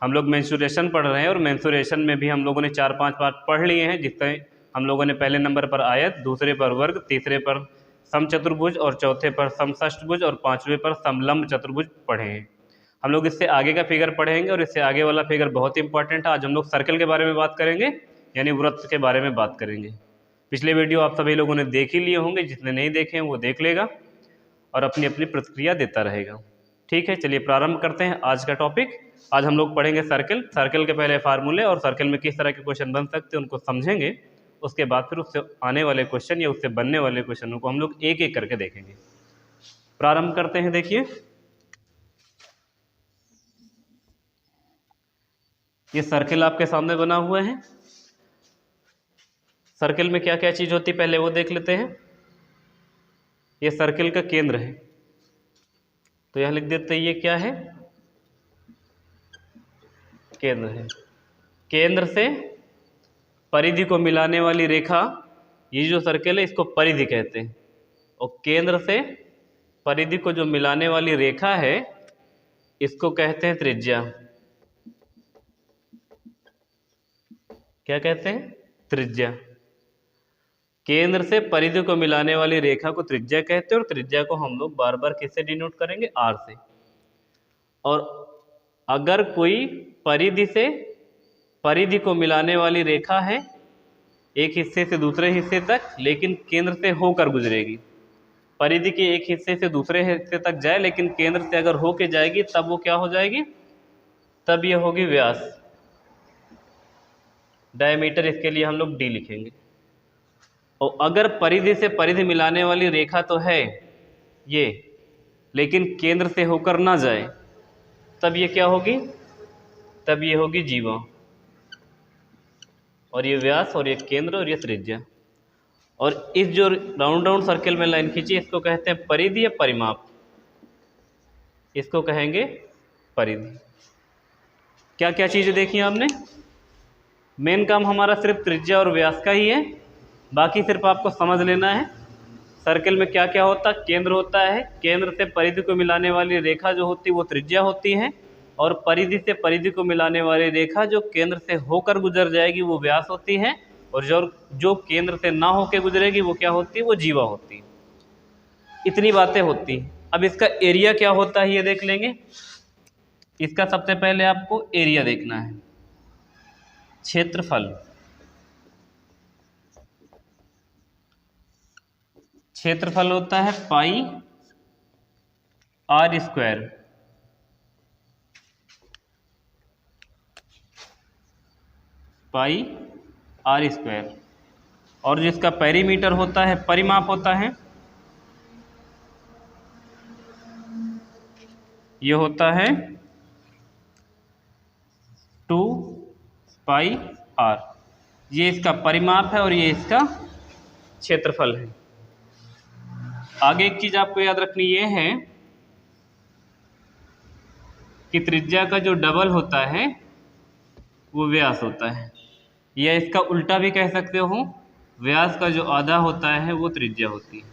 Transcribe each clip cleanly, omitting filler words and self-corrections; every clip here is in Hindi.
हम लोग मेंसुरेशन पढ़ रहे हैं और मेंसुरेशन में भी हम लोगों ने 4-5 पार्ट पढ़ लिए हैं, जिससे हम लोगों ने पहले नंबर पर आयत, दूसरे पर वर्ग, तीसरे पर समचतुर्भुज और चौथे पर समषष्ठभुज और पांचवें पर समलंब चतुर्भुज पढ़े हैं। हम लोग इससे आगे का फिगर पढ़ेंगे और इससे आगे वाला फिगर बहुत इंपॉर्टेंट है। आज हम लोग सर्कल के बारे में बात करेंगे, यानी वृत्त के बारे में बात करेंगे। पिछले वीडियो आप सभी लोगों ने देख ही लिए होंगे, जिसने नहीं देखे हैं वो देख लेगा और अपनी अपनी प्रतिक्रिया देता रहेगा। ठीक है, चलिए प्रारंभ करते हैं आज का टॉपिक। आज हम लोग पढ़ेंगे सर्कल। सर्कल के पहले फार्मूले और सर्कल में किस तरह के क्वेश्चन बन सकते हैं उनको समझेंगे। उसके बाद फिर उससे आने वाले क्वेश्चन या उससे बनने वाले क्वेश्चनों को हम लोग एक एक करके देखेंगे। प्रारंभ करते हैं। देखिए, ये सर्कल आपके सामने बना हुआ है। सर्कल में क्या क्या चीज होती है पहले वो देख लेते हैं। ये सर्कल का केंद्र है, तो यह लिख देते हैं ये क्या है, केंद्र है। केंद्र से परिधि को मिलाने वाली रेखा, ये जो सर्कल है इसको परिधि कहते हैं, और केंद्र से परिधि को जो मिलाने वाली रेखा है इसको कहते हैं त्रिज्या। क्या कहते हैं? त्रिज्या। केंद्र से परिधि को मिलाने वाली रेखा को त्रिज्या कहते हैं, और त्रिज्या को हम लोग बार बार किससे डिनोट करेंगे? आर से। और अगर कोई परिधि से परिधि को मिलाने वाली रेखा है एक हिस्से से दूसरे हिस्से तक, लेकिन केंद्र से होकर गुजरेगी, परिधि के एक हिस्से से दूसरे हिस्से तक जाए लेकिन केंद्र से अगर होके जाएगी, तब वो क्या हो जाएगी? तब ये होगी व्यास। डायमीटर इसके लिए हम लोग डी लिखेंगे। और अगर परिधि से परिधि मिलाने वाली रेखा तो है ये, लेकिन केंद्र से होकर ना जाए, तब ये क्या होगी? तब ये होगी जीवा। और ये व्यास, और ये केंद्र, और ये त्रिज्या। और इस जो राउंड राउंड सर्कल में लाइन खींची इसको कहते हैं परिधि या परिमाप। इसको कहेंगे परिधि। क्या क्या चीज़ें देखी आपने? मेन काम हमारा सिर्फ त्रिज्या और व्यास का ही है, बाकी सिर्फ आपको समझ लेना है सर्कल में क्या क्या होता है। केंद्र होता है, केंद्र से परिधि को मिलाने वाली रेखा जो होती है वो त्रिज्या होती है, और परिधि से परिधि को मिलाने वाली रेखा जो केंद्र से होकर गुजर जाएगी वो व्यास होती है, और जो केंद्र से ना होकर गुजरेगी वो क्या होती है? वो जीवा होती है। इतनी बातें होती हैं। अब इसका एरिया क्या होता है ये देख लेंगे। इसका सबसे पहले आपको एरिया देखना है, क्षेत्रफल। क्षेत्रफल होता है pi R square. Pi R square. और जिसका पेरीमीटर होता है, परिमाप होता है, ये होता है 2 पाई आर। ये इसका परिमाप है और ये इसका क्षेत्रफल है। आगे एक चीज आपको याद रखनी ये है कि त्रिज्या का जो डबल होता है वो व्यास होता है, या इसका उल्टा भी कह सकते हो, व्यास का जो आधा होता है वो त्रिज्या होती है।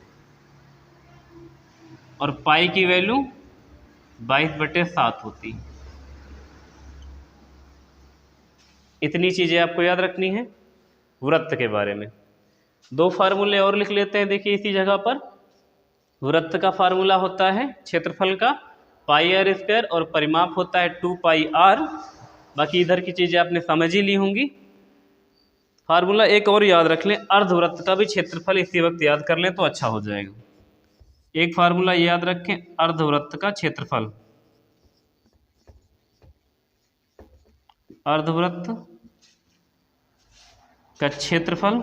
और पाई की वैल्यू 22/7 होती है। इतनी चीजें आपको याद रखनी है वृत्त के बारे में। 2 फार्मूले और लिख लेते हैं। देखिए इसी जगह पर वृत्त का फार्मूला होता है क्षेत्रफल का पाई आर स्क्वायर, और परिमाप होता है 2 पाई आर। बाकी इधर की चीजें आपने समझ ही ली होंगी। फार्मूला एक और याद रख लें, अर्धवृत्त का भी क्षेत्रफल इसी वक्त याद कर लें तो अच्छा हो जाएगा। एक फार्मूला याद रखें, अर्धवृत्त का क्षेत्रफल। अर्धवृत्त का क्षेत्रफल,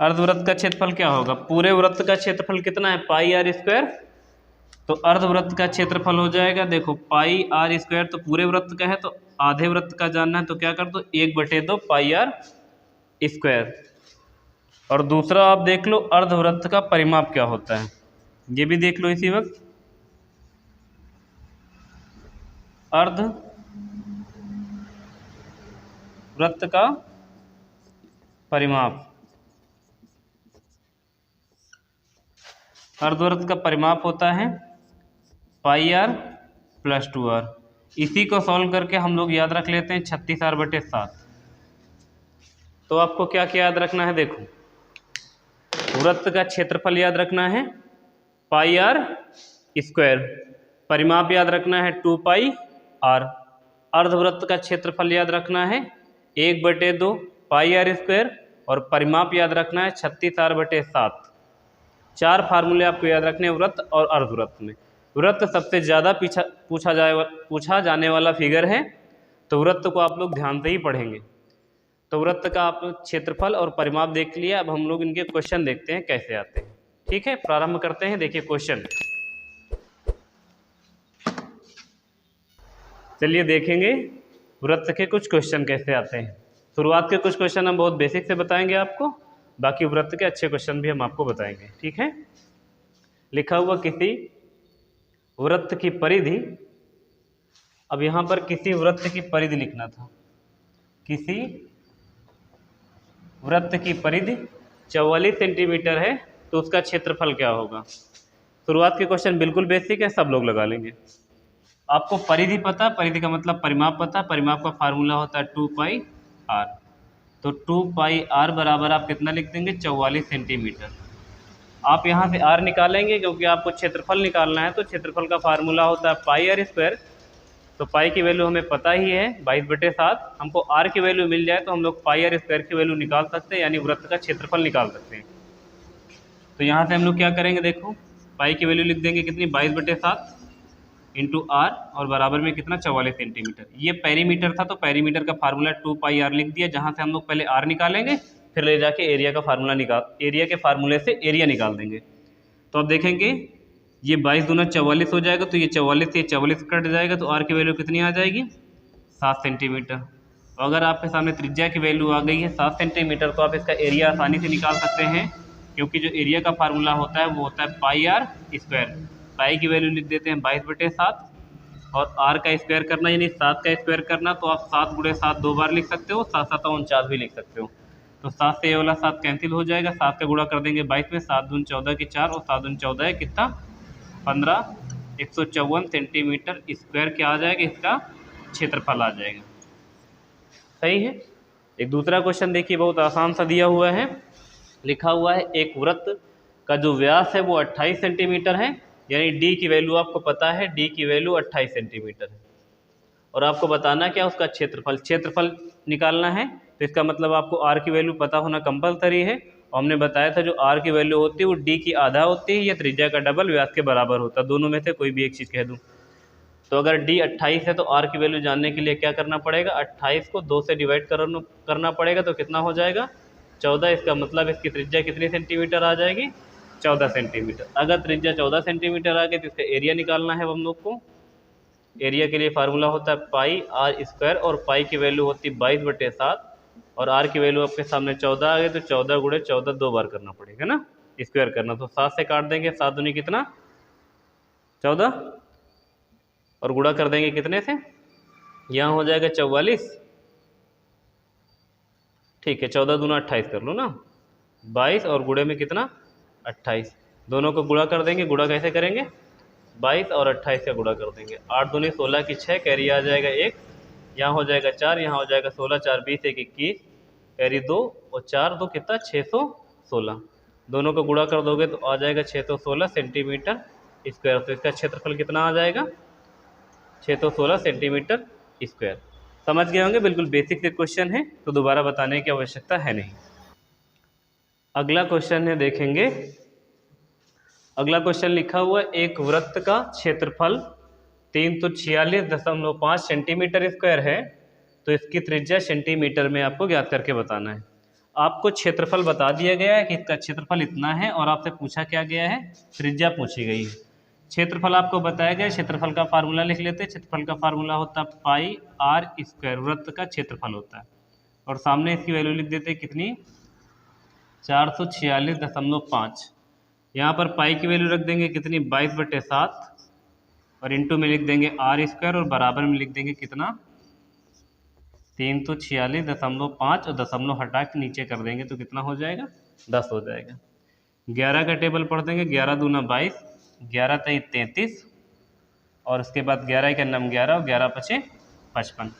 अर्धवृत्त का क्षेत्रफल क्या होगा? पूरे वृत्त का क्षेत्रफल कितना है? Pi R square. तो अर्धवृत्त का क्षेत्रफल हो जाएगा, देखो पाई आर स्क्वायर तो पूरे वृत्त का है, तो आधे वृत्त का जानना है तो क्या कर दो, 1/2 पाई आर स्क्वायर। और दूसरा आप देख लो अर्धवृत्त का परिमाप क्या होता है, ये भी देख लो इसी वक्त। अर्ध वृत्त का परिमाप, अर्धवृत्त का परिमाप होता है पाई आर प्लस 2r। इसी को सॉल्व करके हम लोग याद रख लेते हैं 36r/7। तो आपको क्या क्या याद रखना है, देखो वृत्त का क्षेत्रफल याद रखना है πr², परिमाप याद रखना है 2πr, अर्धवृत्त का क्षेत्रफल याद रखना है 1/2 πr², और परिमाप याद रखना है 36r/7। 4 फार्मूले आपको याद रखने हैं वृत्त और अर्धवृत्त में। वृत्त सबसे ज़्यादा पूछा जाने वाला फिगर है, तो वृत्त को आप लोग ध्यान से ही पढ़ेंगे। तो वृत्त का आप क्षेत्रफल और परिमाप देख लिया। अब हम लोग इनके क्वेश्चन देखते हैं कैसे आते हैं। ठीक है, प्रारंभ करते हैं। देखिए क्वेश्चन, चलिए देखेंगे वृत्त के कुछ क्वेश्चन कैसे आते हैं। शुरुआत के कुछ क्वेश्चन हम बहुत बेसिक से बताएंगे आपको, बाकी वृत्त के अच्छे क्वेश्चन भी हम आपको बताएंगे। ठीक है, लिखा हुआ किसी वृत्त की परिधि, अब यहां पर किसी वृत्त की परिधि लिखना था। किसी वृत्त की परिधि 44 सेंटीमीटर है, तो उसका क्षेत्रफल क्या होगा। शुरुआत के क्वेश्चन बिल्कुल बेसिक है, सब लोग लगा लेंगे। आपको परिधि पता, परिधि का मतलब परिमाप पता, परिमाप का फार्मूला होता है 2πr। तो 2πr बराबर आप कितना लिख देंगे, 44 सेंटीमीटर। आप यहाँ से r निकालेंगे क्योंकि आपको क्षेत्रफल निकालना है, तो क्षेत्रफल का फार्मूला होता है πr²। तो पाई की वैल्यू हमें पता ही है 22/7। हमको r की वैल्यू मिल जाए तो हम लोग πr² की वैल्यू निकाल सकते हैं, यानी वृत्त का क्षेत्रफल निकाल सकते हैं। तो यहाँ से हम लोग क्या करेंगे, देखो पाई की वैल्यू लिख देंगे कितनी, 22/7 इंटू r, और बराबर में कितना, 44 सेंटीमीटर। ये पेरीमीटर था, तो पेरीमीटर का फार्मूला 2πr लिख दिया, जहाँ से हम लोग पहले r निकालेंगे, फिर ले जाके एरिया का फार्मूला एरिया के फार्मूले से एरिया निकाल देंगे। तो अब देखेंगे ये 22 दूना 44 हो जाएगा, तो ये 44 से 44 कट जाएगा, तो r की वैल्यू कितनी आ जाएगी, 7 सेंटीमीटर। तो अगर आपके सामने त्रिज्या की वैल्यू आ गई है 7 सेंटीमीटर, तो आप इसका एरिया आसानी से निकाल सकते हैं, क्योंकि जो एरिया का फार्मूला होता है वो होता है πr²। पाई की वैल्यू लिख देते हैं 22/7, और r का स्क्वायर करना यानी 7 का स्क्वायर करना, तो आप 7 × 7 2 बार लिख सकते हो, 7 7 49 भी लिख सकते हो। तो 7 से ये वाला 7 कैंसिल हो जाएगा, 7 का गुणा कर देंगे 22 में, 7 दून 14 की 4, और 7 दून 14 है कितना, 15, 154 सेंटीमीटर स्क्वायर क्या आ जाएगा, इसका क्षेत्रफल आ जाएगा। सही है। एक दूसरा क्वेश्चन देखिए, बहुत आसान सा दिया हुआ है। लिखा हुआ है एक वृत्त का जो व्यास है वो 28 सेंटीमीटर है, यानी d की वैल्यू आपको पता है, d की वैल्यू 28 सेंटीमीटर है, और आपको बताना क्या, उसका क्षेत्रफल निकालना है। तो इसका मतलब आपको r की वैल्यू पता होना कंपलसरी है, और हमने बताया था जो r की वैल्यू होती है वो d की आधा होती है, या त्रिज्या का डबल व्यास के बराबर होता है। दोनों में से कोई भी एक चीज़ कह दूँ। तो अगर d 28 है, तो r की वैल्यू जानने के लिए क्या करना पड़ेगा, 28 को 2 से डिवाइड करना पड़ेगा, तो कितना हो जाएगा, 14। इसका मतलब इसकी त्रिज्या कितनी सेंटीमीटर आ जाएगी, 14 सेंटीमीटर। अगर त्रिज्या 14 सेंटीमीटर आ गई तो इसका एरिया निकालना है हम लोग को। एरिया के लिए फार्मूला होता है πr², और पाई की वैल्यू होती है 22/7, और r की वैल्यू आपके सामने 14 आ गई, तो 14 × 14 2 बार करना पड़ेगा ना, स्क्वायर करना। तो 7 से काट देंगे, 7 दूनी कितना, 14, और गुणा कर देंगे कितने से, यहाँ हो जाएगा 44। ठीक है, 14 दूना 28 कर लो ना, 22, और गुणे में कितना, 28। दोनों को गुणा कर देंगे। गुणा कैसे करेंगे, 22 और 28 का गुणा कर देंगे। 8 दूनी 16 की 6, कैरी आ जाएगा 1, यहाँ हो जाएगा 4, यहाँ हो जाएगा 16, 4 20 1 21, कैरी 2, और 4 2 कितना, 616। दोनों को गुणा कर दोगे तो आ जाएगा 616 सेंटीमीटर स्क्वायर। तो इसका क्षेत्रफल कितना आ जाएगा, 616 सेंटीमीटर स्क्वायर। समझ गए होंगे, बिल्कुल बेसिक से क्वेश्चन है, तो दोबारा बताने की आवश्यकता है नहीं। अगला क्वेश्चन है, देखेंगे अगला क्वेश्चन लिखा हुआ है एक वृत्त का क्षेत्रफल 346.5 सेंटीमीटर स्क्वायर है, तो इसकी त्रिज्या सेंटीमीटर में आपको ज्ञात करके बताना है। आपको क्षेत्रफल बता दिया गया है कि इसका क्षेत्रफल इतना है, और आपसे पूछा क्या गया है, त्रिज्या पूछी गई है। क्षेत्रफल आपको बताया गया, क्षेत्रफल का फार्मूला लिख लेते हैं। क्षेत्रफल का फार्मूला होता है πr², वृत्त का क्षेत्रफल होता है, और सामने इसकी वैल्यू लिख देते हैं कितनी, 446.5। यहाँ पर पाई की वैल्यू रख देंगे कितनी, 22/7, और इंटू में लिख देंगे r², और बराबर में लिख देंगे कितना, 346.5, और दशमलव हटा के नीचे कर देंगे तो कितना हो जाएगा, 10 हो जाएगा। 11 का टेबल पढ़ देंगे, 11 दूना 22, 11 3 33, और उसके बाद 11 के नम 11 और 11 पचे 55।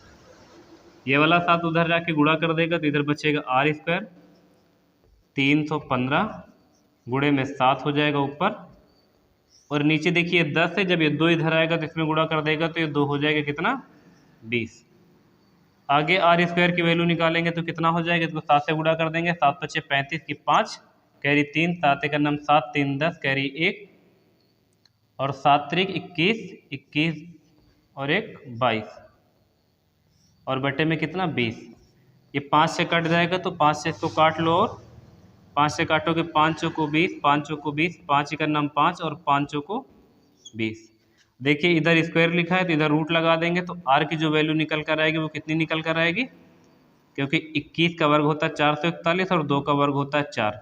ये वाला 7 उधर जाके गुणा कर देगा तो इधर बचेगा आर स्क्वायर 315 गुणे में 7 हो जाएगा ऊपर, और नीचे देखिए 10 है, जब ये 2 इधर आएगा तो इसमें गुणा कर देगा तो ये 2 हो जाएगा कितना 20। आगे आर स्क्वायर की वैल्यू निकालेंगे तो कितना हो जाएगा, इसको 7 से गुणा कर देंगे, 7 पचे 35 की 5 कैरी 3 7 का नम 7 3 10 कैरी 1 और 7 त्रिक 21 21 और 1 22 और बटे में कितना 20। ये 5 से कट जाएगा तो 5 से इसको काट लो और 5 से काटोगे 5 चौको 20 5 चौको 20 5 का नाम 5 और 5 चौको 20। देखिए इधर स्क्वायर लिखा है तो इधर रूट लगा देंगे तो आर की जो वैल्यू निकल कर आएगी वो कितनी निकल कर आएगी, क्योंकि 21 का वर्ग होता है 441 और 2 का वर्ग होता है 4,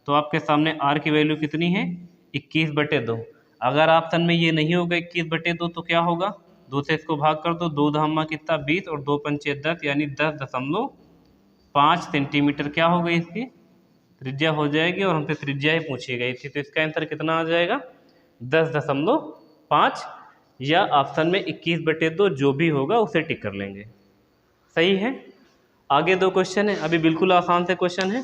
तो आपके सामने आर की वैल्यू कितनी है 21/2। अगर ऑप्शन में ये नहीं होगा 21/2 तो क्या होगा, 2 से इसको भाग कर दो, 2 धामा कितना 20 और 2 पंचे 10 यानी 10.5 सेंटीमीटर क्या हो गई इसकी त्रिज्या हो जाएगी, और हमसे त्रिज्या ही पूछी गई थी तो इसका आंसर कितना आ जाएगा 10.5, या ऑप्शन में 21/2 जो भी होगा उसे टिक कर लेंगे। सही है। आगे 2 क्वेश्चन है, अभी बिल्कुल आसान से क्वेश्चन है,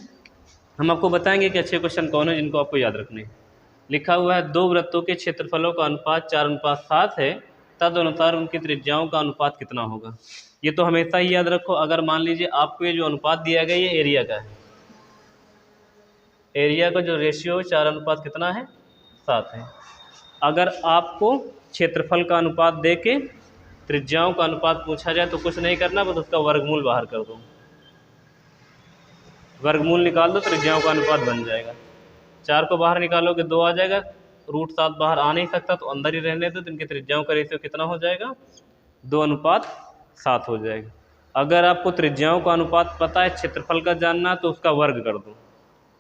हम आपको बताएंगे कि अच्छे क्वेश्चन कौन है जिनको आपको याद रखने हैं। लिखा हुआ है 2 वृत्तों के क्षेत्रफलों का अनुपात 4:7 है, तदनुसार उनकी त्रिज्याओं का अनुपात कितना होगा। ये तो हमेशा ही याद रखो, अगर मान लीजिए आपको ये जो अनुपात दिया गया ये एरिया का है, एरिया का जो रेशियो 4 कितना है 7 है। अगर आपको क्षेत्रफल का अनुपात दे के त्रिज्याओं का अनुपात पूछा जाए तो कुछ नहीं करना, बस उसका वर्गमूल बाहर कर दो, वर्गमूल निकाल दो, त्रिज्याओं का अनुपात बन जाएगा। 4 को बाहर निकालोगे 2 आ जाएगा, √7 बाहर आ नहीं सकता तो अंदर ही रहने दो, तो इनकी त्रिज्याओं का रेशियो कितना हो जाएगा 2:7 हो जाएगा। अगर आपको त्रिज्याओं का अनुपात पता है, क्षेत्रफल का जानना तो उसका वर्ग कर दो,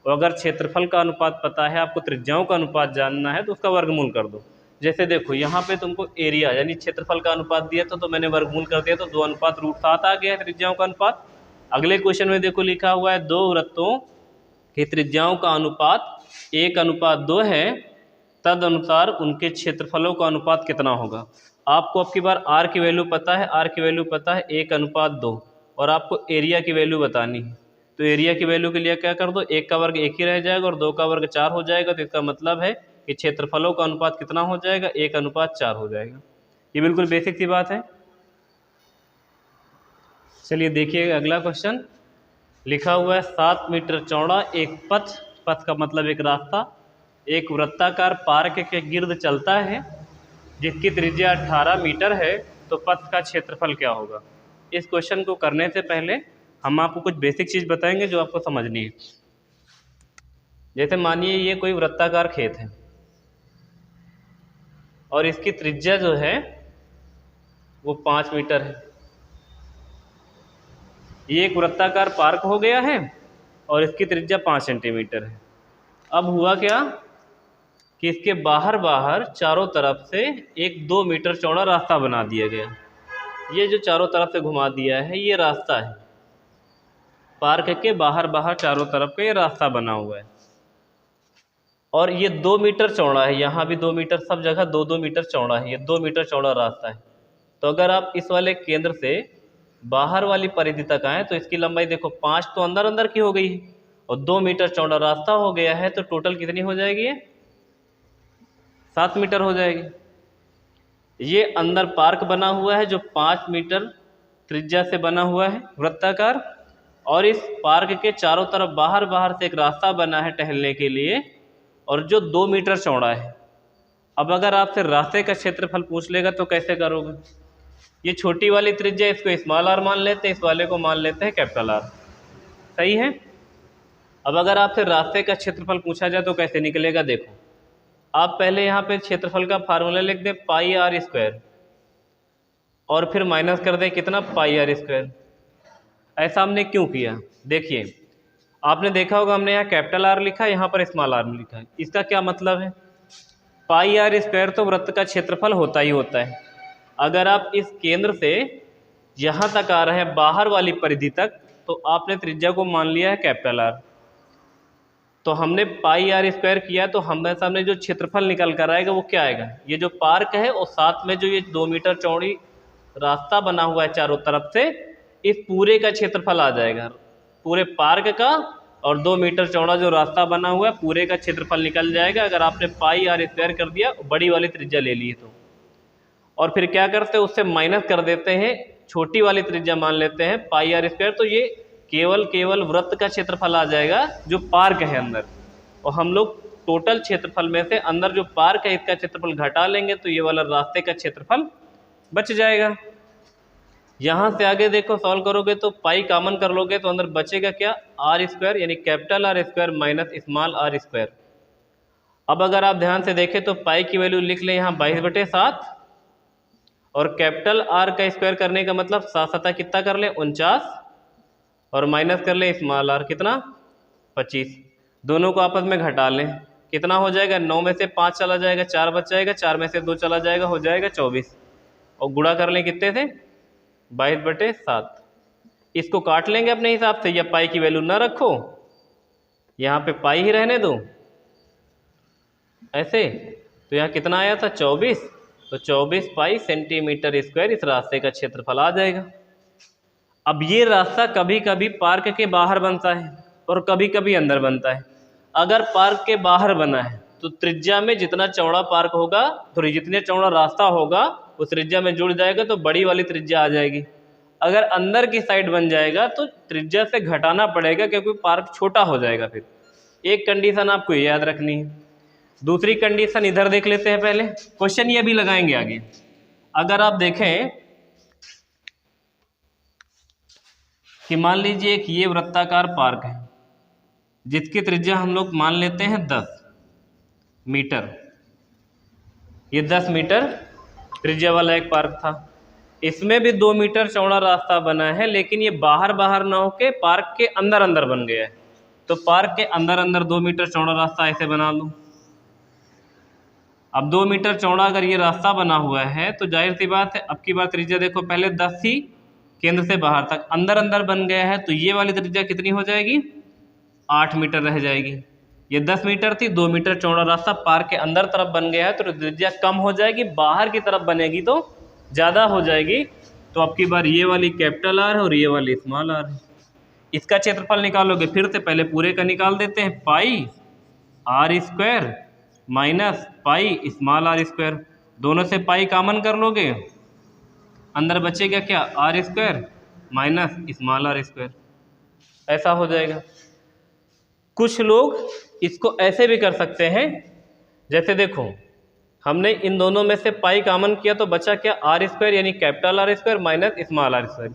और अगर क्षेत्रफल का अनुपात पता है आपको त्रिज्याओं का अनुपात जानना है तो उसका वर्गमूल कर दो। जैसे देखो यहाँ पे तुमको एरिया यानी क्षेत्रफल का अनुपात दिया था तो मैंने वर्गमूल कर दिया तो 2:7 आ गया है त्रिज्याओं का अनुपात। अगले क्वेश्चन में देखो लिखा हुआ है 2 वृत्तों की त्रिज्याओं का अनुपात 1:2 है, तद अनुसार उनके क्षेत्रफलों का अनुपात कितना होगा। आपको अब की बार आर की वैल्यू पता है, आर की वैल्यू पता है 1:2, और आपको एरिया की वैल्यू बतानी है, तो एरिया की वैल्यू के लिए क्या कर दो, 1 का वर्ग 1 ही रह जाएगा और 2 का वर्ग 4 हो जाएगा, तो इसका मतलब है कि क्षेत्रफलों का अनुपात कितना हो जाएगा 1:4 हो जाएगा। ये बिल्कुल बेसिक सी बात है। चलिए देखिए अगला क्वेश्चन लिखा हुआ है 7 मीटर चौड़ा एक पथ, पथ का मतलब एक रास्ता, एक वृत्ताकार पार्क के गिर्द चलता है जिसकी त्रिज्या 18 मीटर है, तो पथ का क्षेत्रफल क्या होगा। इस क्वेश्चन को करने से पहले हम आपको कुछ बेसिक चीज़ बताएंगे जो आपको समझनी है। जैसे मानिए ये कोई वृत्ताकार खेत है और इसकी त्रिज्या जो है वो 5 मीटर है। ये एक वृत्ताकार पार्क हो गया है और इसकी त्रिज्या 5 सेंटीमीटर है। अब हुआ क्या कि इसके बाहर चारों तरफ से एक 2 मीटर चौड़ा रास्ता बना दिया गया। ये जो चारों तरफ से घुमा दिया है ये रास्ता है, पार्क के बाहर चारों तरफ का ये रास्ता बना हुआ है, और ये 2 मीटर चौड़ा है, यहाँ भी 2 मीटर, सब जगह 2-2 मीटर चौड़ा है, ये 2 मीटर चौड़ा रास्ता है। तो अगर आप इस वाले केंद्र से बाहर वाली परिधि तक आए तो इसकी लंबाई देखो 5 तो अंदर की हो गई है और 2 मीटर चौड़ा रास्ता हो गया है, तो टोटल कितनी हो जाएगी 7 मीटर हो जाएगी। ये अंदर पार्क बना हुआ है जो 5 मीटर त्रिज्या से बना हुआ है वृत्ताकार, और इस पार्क के चारों तरफ बाहर से एक रास्ता बना है टहलने के लिए और जो 2 मीटर चौड़ा है। अब अगर आपसे रास्ते का क्षेत्रफल पूछ लेगा तो कैसे करोगे, ये छोटी वाली त्रिज्या इसको स्मॉल आर मान लेते हैं, इस वाले को मान लेते हैं कैपिटल आर। सही है। अब अगर आपसे रास्ते का क्षेत्रफल पूछा जाए तो कैसे निकलेगा, देखो आप पहले यहाँ पे क्षेत्रफल का फार्मूला लिख दें πr² और फिर माइनस कर दें कितना πr²। ऐसा हमने क्यों किया, देखिए आपने देखा होगा हमने यहाँ कैपिटल आर लिखा है, यहाँ पर स्मॉल आर लिखा है। इसका क्या मतलब है, πr² तो वृत्त का क्षेत्रफल होता ही होता है। अगर आप इस केंद्र से यहाँ तक आ रहे हैं बाहर वाली परिधि तक, तो आपने त्रिज्या को मान लिया है कैपिटल आर। तो हमने पाई आर स्क्वायर किया तो हमारे सामने जो क्षेत्रफल निकल कर आएगा वो क्या आएगा, ये जो पार्क है और साथ में जो ये 2 मीटर चौड़ी रास्ता बना हुआ है चारों तरफ से, इस पूरे का क्षेत्रफल आ जाएगा, पूरे पार्क का और 2 मीटर चौड़ा जो रास्ता बना हुआ है पूरे का क्षेत्रफल निकल जाएगा अगर आपने पाई आर स्क्वायर कर दिया, बड़ी वाली त्रिज्या ले ली तो। और फिर क्या करते हैं, उससे माइनस कर देते हैं, छोटी वाली त्रिज्या मान लेते हैं पाई आर स्क्वायर, तो ये केवल वृत्त का क्षेत्रफल आ जाएगा जो पार्क है अंदर, और हम लोग टोटल क्षेत्रफल में से अंदर जो पार्क है इसका क्षेत्रफल घटा लेंगे तो ये वाला रास्ते का क्षेत्रफल बच जाएगा। यहाँ से आगे देखो सॉल्व करोगे तो पाई कॉमन कर लोगे तो अंदर बचेगा क्या, आर स्क्वायर यानी capital R square minus small R square. अब अगर आप ध्यान से देखें तो पाई की वैल्यू लिख लें यहाँ 22/7, और कैपिटल आर का स्क्वायर करने का मतलब 7 कितना कर लें 49, और माइनस कर लें स्मॉल आर कितना 25, दोनों को आपस में घटा लें कितना हो जाएगा, 9 में से 5 चला जाएगा 4 बच जाएगा, 4 में से 2 चला जाएगा हो जाएगा 24, और गुणा कर लें कितने से 22/7। इसको काट लेंगे अपने हिसाब से, या पाई की वैल्यू ना रखो यहाँ पे पाई ही रहने दो ऐसे, तो यहाँ कितना आया था 24, तो 24 पाई सेंटीमीटर स्क्वायर इस रास्ते का क्षेत्रफल आ जाएगा। अब ये रास्ता कभी कभी पार्क के बाहर बनता है और कभी कभी अंदर बनता है। अगर पार्क के बाहर बना है तो त्रिज्या में जितना चौड़ा पार्क होगा तो जितने चौड़ा रास्ता होगा उस त्रिज्या में जुड़ जाएगा तो बड़ी वाली त्रिज्या आ जाएगी। अगर अंदर की साइड बन जाएगा तो त्रिज्या से घटाना पड़ेगा क्योंकि पार्क छोटा हो जाएगा। फिर एक कंडीशन आपको ये याद रखनी है। दूसरी कंडीशन इधर देख लेते हैं, पहले क्वेश्चन ये भी लगाएंगे आगे। अगर आप देखें कि मान लीजिए एक ये वृत्ताकार पार्क है जिसकी त्रिज्या हम लोग मान लेते हैं 10 मीटर, ये 10 मीटर त्रिज्या वाला एक पार्क था, इसमें भी 2 मीटर चौड़ा रास्ता बना है, लेकिन ये बाहर बाहर ना होके पार्क के अंदर अंदर बन गया है। तो पार्क के अंदर अंदर 2 मीटर चौड़ा रास्ता ऐसे बना लूँ। अब 2 मीटर चौड़ा अगर ये रास्ता बना हुआ है तो जाहिर सी बात है, अब की बार त्रिज्या देखो पहले 10 थी केंद्र से बाहर तक, अंदर अंदर बन गया है तो ये वाली त्रिज्या कितनी हो जाएगी 8 मीटर रह जाएगी। ये 10 मीटर थी, 2 मीटर चौड़ा रास्ता पार्क के अंदर तरफ बन गया है तो त्रिज्या कम हो जाएगी, बाहर की तरफ बनेगी तो ज़्यादा हो जाएगी। तो अब की बार ये वाली कैपिटल आर है और ये वाली स्मॉल आर है। इसका क्षेत्रफल निकालोगे फिर से पहले पूरे का निकाल देते हैं, pi R square minus pi small R square, दोनों से पाई कॉमन कर लोगे, अंदर बचेगा क्या R square minus small R square, ऐसा हो जाएगा। कुछ लोग इसको ऐसे भी कर सकते हैं, जैसे देखो हमने इन दोनों में से पाई कॉमन किया तो बचा क्या आर स्क्वायर यानी capital R square minus small R square.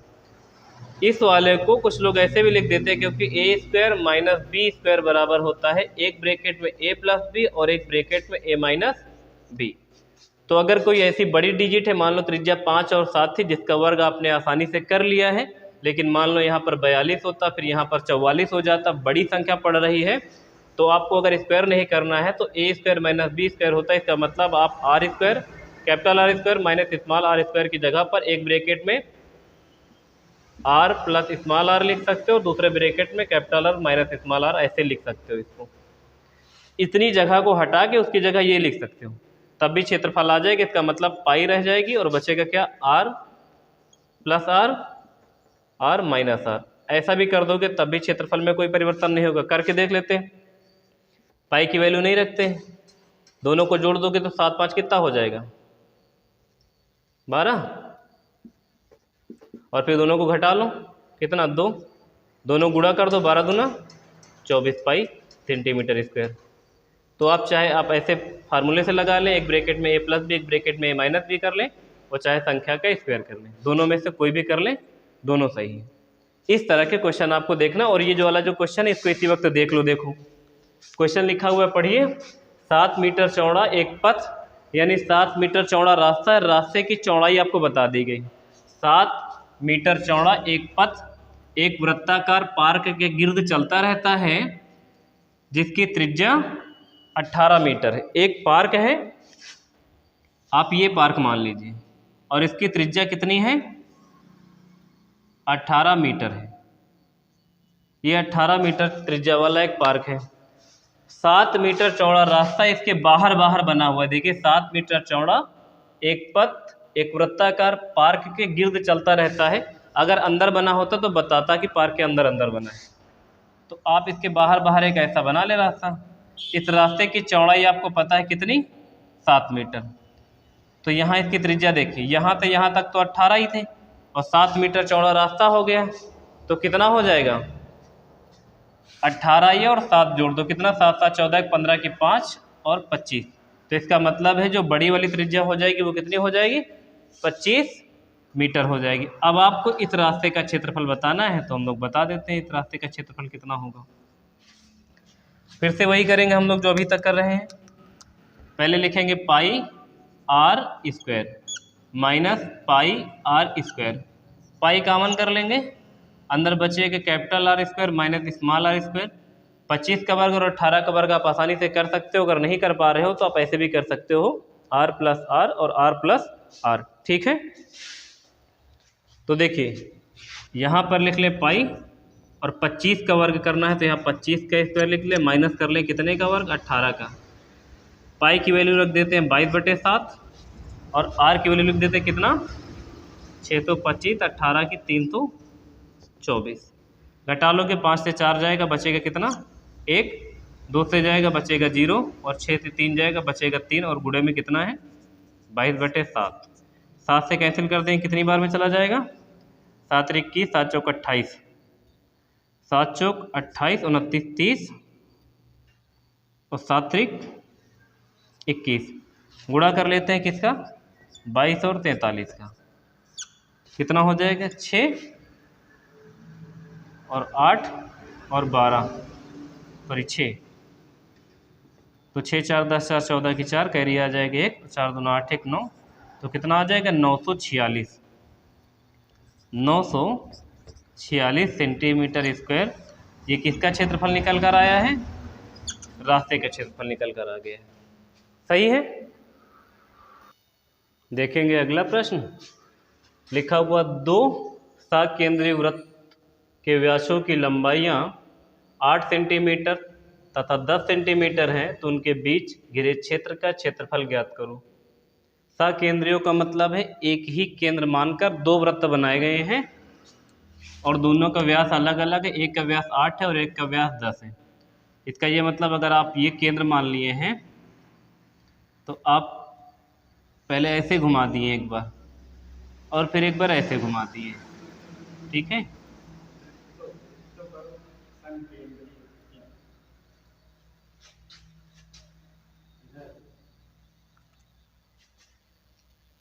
इस वाले को कुछ लोग ऐसे भी लिख देते हैं क्योंकि ए स्क्वायर माइनस बी स्क्वायर बराबर होता है एक ब्रैकेट में ए प्लस बी और एक ब्रैकेट में ए माइनस बी। तो अगर कोई ऐसी बड़ी डिजिट है, मान लो त्रिज्या 5 और 7 थी जिसका वर्ग आपने आसानी से कर लिया है, लेकिन मान लो यहाँ पर 42 होता फिर यहाँ पर 44 हो जाता, बड़ी संख्या पड़ रही है, तो आपको अगर स्क्वायर नहीं करना है तो A square minus B square होता है। इसका मतलब आप R square capital R square minus small R square की जगह पर एक ब्रैकेट में आर प्लस स्मॉल आर लिख सकते हो, दूसरे ब्रैकेट में capital R minus small R ऐसे लिख सकते हो। इसको इतनी जगह को हटा के उसकी जगह ये लिख सकते हो, तब भी क्षेत्रफल आ जाएगा। इसका मतलब पाई रह जाएगी और बचेगा क्या R plus R R minus R, ऐसा भी कर दोगे तब भी क्षेत्रफल में कोई परिवर्तन नहीं होगा। करके देख लेते हैं, पाई की वैल्यू नहीं रखते, दोनों को जोड़ दोगे तो 7 5 कितना हो जाएगा 12, और फिर दोनों को घटा लो कितना 2, दोनों गुणा कर दो 12 दूना 24 पाई सेंटीमीटर स्क्वायर। तो आप चाहे आप ऐसे फार्मूले से लगा लें, एक ब्रैकेट में ए प्लस बी एक ब्रैकेट में ए माइनस बी कर लें, और चाहे संख्या का स्क्वायर कर लें, दोनों में से कोई भी कर लें, दोनों सही है। इस तरह के क्वेश्चन आपको देखना। और ये जो वाला जो क्वेश्चन है इसको इसी वक्त देख लो। देखो क्वेश्चन लिखा हुआ है, पढ़िए। 7 मीटर चौड़ा एक पथ यानी 7 मीटर चौड़ा रास्ता है, रास्ते की चौड़ाई आपको बता दी गई। 7 मीटर चौड़ा एक पथ एक वृत्ताकार पार्क के गिर्द चलता रहता है जिसकी त्रिज्या 18 मीटर है। एक पार्क है, आप ये पार्क मान लीजिए, और इसकी त्रिज्या कितनी है 18 मीटर है। ये 18 मीटर त्रिज्या वाला एक पार्क है। 7 मीटर चौड़ा रास्ता इसके बाहर बाहर बना हुआ है। देखिए 7 मीटर चौड़ा एक पथ एक वृत्ताकार पार्क के गिर्द चलता रहता है। अगर अंदर बना होता तो बताता कि पार्क के अंदर अंदर बना है। तो आप इसके बाहर बाहर एक ऐसा बना ले रास्ता। इस रास्ते की चौड़ाई आपको पता है कितनी, 7 मीटर। तो यहाँ इसकी त्रिज्या देखिए, यहाँ से यहाँ तक तो 18 ही थे और 7 मीटर चौड़ा रास्ता हो गया, तो कितना हो जाएगा 18 ही और 7 जोड़ दो, कितना 7 7 14 15 की 5 और 25। तो इसका मतलब है जो बड़ी वाली त्रिज्या हो जाएगी वो कितनी हो जाएगी, 25 मीटर हो जाएगी। अब आपको इस रास्ते का क्षेत्रफल बताना है तो हम लोग बता देते हैं इस रास्ते का क्षेत्रफल कितना होगा। फिर से वही करेंगे हम लोग जो अभी तक कर रहे हैं। पहले लिखेंगे pi R square minus pi R square, pi common कर लेंगे, अंदर बचेगा capital R square minus small R square. 25 का वर्ग और 18 का वर्ग आप आसानी से कर सकते हो, अगर नहीं कर पा रहे हो तो आप ऐसे भी कर सकते हो, आर प्लस आर और आर प्लस आर, ठीक है। तो देखिए यहाँ पर लिख लें पाई और 25 का वर्ग करना है तो यहाँ 25 का स्क्वायर लिख लें, माइनस कर लें कितने का वर्ग, 18 का। पाई की वैल्यू रख देते हैं 22/7 और आर की वैल्यू लिख देते हैं कितना 625, 18 की 324। घटा लो के 5 से 4 जाएगा बचेगा कितना 1, 2 से जाएगा बचेगा 0 और 6 से 3 जाएगा बचेगा 3 और गुणे में कितना है 22/7। 7 से कैंसिल कर दें कितनी बार में चला जाएगा, 7 21, 7 चौक 28, 7 चौक 28, 29 30 और 7 त्रिक 21। गुणा कर लेते हैं किसका 22 और 43 का, कितना हो जाएगा 6 और 8 और 12 सॉरी 6, तो 6 4 10 4 14 की 4 कैरी आ जाएगी 1, 4 2 8 1 9, तो कितना आ जाएगा 946 सेंटीमीटर स्क्वायर। ये किसका क्षेत्रफल निकल कर आया है, रास्ते का क्षेत्रफल निकल कर आ गया है, सही है। देखेंगे अगला प्रश्न, लिखा हुआ 2 सकेंद्रीय वृत्त के व्यासों की लंबाइयाँ 8 सेंटीमीटर तथा 10 सेंटीमीटर हैं, तो उनके बीच घिरे क्षेत्र का क्षेत्रफल ज्ञात करो। सकेंद्रियों का मतलब है एक ही केंद्र मानकर 2 वृत्त बनाए गए हैं और दोनों का व्यास अलग अलग है, एक का व्यास 8 है और एक का व्यास 10 है। इसका ये मतलब अगर आप ये केंद्र मान लिए हैं तो आप पहले ऐसे घुमा दिए एक बार और फिर एक बार ऐसे घुमा दिए, ठीक है।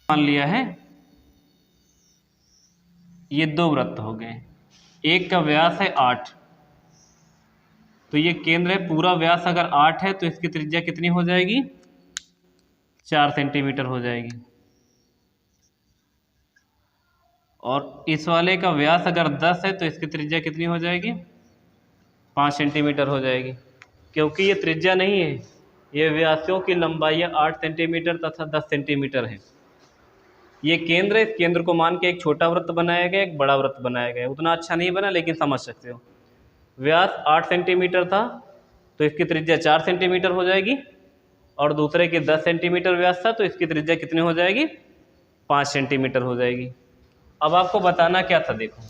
मान लिया है ये 2 वृत्त हो गए, एक का व्यास है 8, तो ये केंद्र है, पूरा व्यास अगर 8 है तो इसकी त्रिज्या कितनी हो जाएगी 4 सेंटीमीटर हो जाएगी, और इस वाले का व्यास अगर 10 है तो इसकी त्रिज्या कितनी हो जाएगी 5 सेंटीमीटर हो जाएगी। क्योंकि ये त्रिज्या नहीं है, ये व्यासों की लंबाइयाँ 8 सेंटीमीटर तथा 10 सेंटीमीटर है। ये केंद्र है, इस केंद्र को मान के एक छोटा वृत्त बनाया गया, एक बड़ा वृत्त बनाया गया, उतना अच्छा नहीं बना लेकिन समझ सकते हो। व्यास 8 सेंटीमीटर था तो इसकी त्रिज्या 4 सेंटीमीटर हो जाएगी, और दूसरे की 10 सेंटीमीटर व्यास था तो इसकी त्रिज्या कितनी हो जाएगी 5 सेंटीमीटर हो जाएगी। अब आपको बताना क्या था, देखो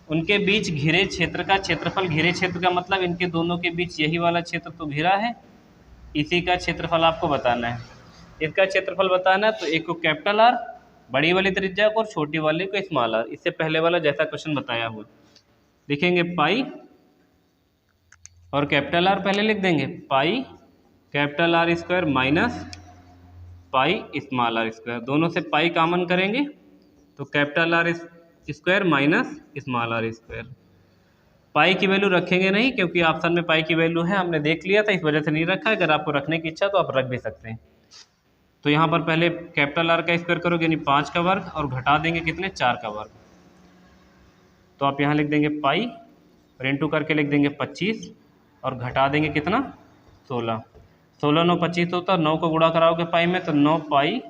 उनके बीच घिरे क्षेत्र का क्षेत्रफल, घिरे क्षेत्र का मतलब इनके दोनों के बीच यही वाला क्षेत्र तो घिरा है, इसी का क्षेत्रफल आपको बताना है। इसका क्षेत्रफल बताना है तो एक को कैपिटल आर बड़ी वाली त्रिज्या को और छोटी वाली को स्मॉल आर, इससे पहले वाला जैसा क्वेश्चन बताया हुआ लिखेंगे पाई और कैपिटल आर पहले लिख देंगे, pi capital R square minus pi small R square, दोनों से पाई कॉमन करेंगे तो capital R square minus small R square. Pi की वैल्यू रखेंगे नहीं क्योंकि ऑप्शन में पाई की वैल्यू है, हमने देख लिया था, इस वजह से नहीं रखा। अगर आपको रखने की इच्छा तो आप रख भी सकते हैं। तो यहाँ पर पहले कैपिटल आर का स्क्वायर करोगे यानी 5 का वर्ग और घटा देंगे कितने 4 का वर्ग, तो आप यहाँ लिख देंगे पाई और इंटू करके लिख देंगे 25 और घटा देंगे कितना 16, 16 9 25 होता, 9 को गुणा कराओगे पाई में तो 9 पाई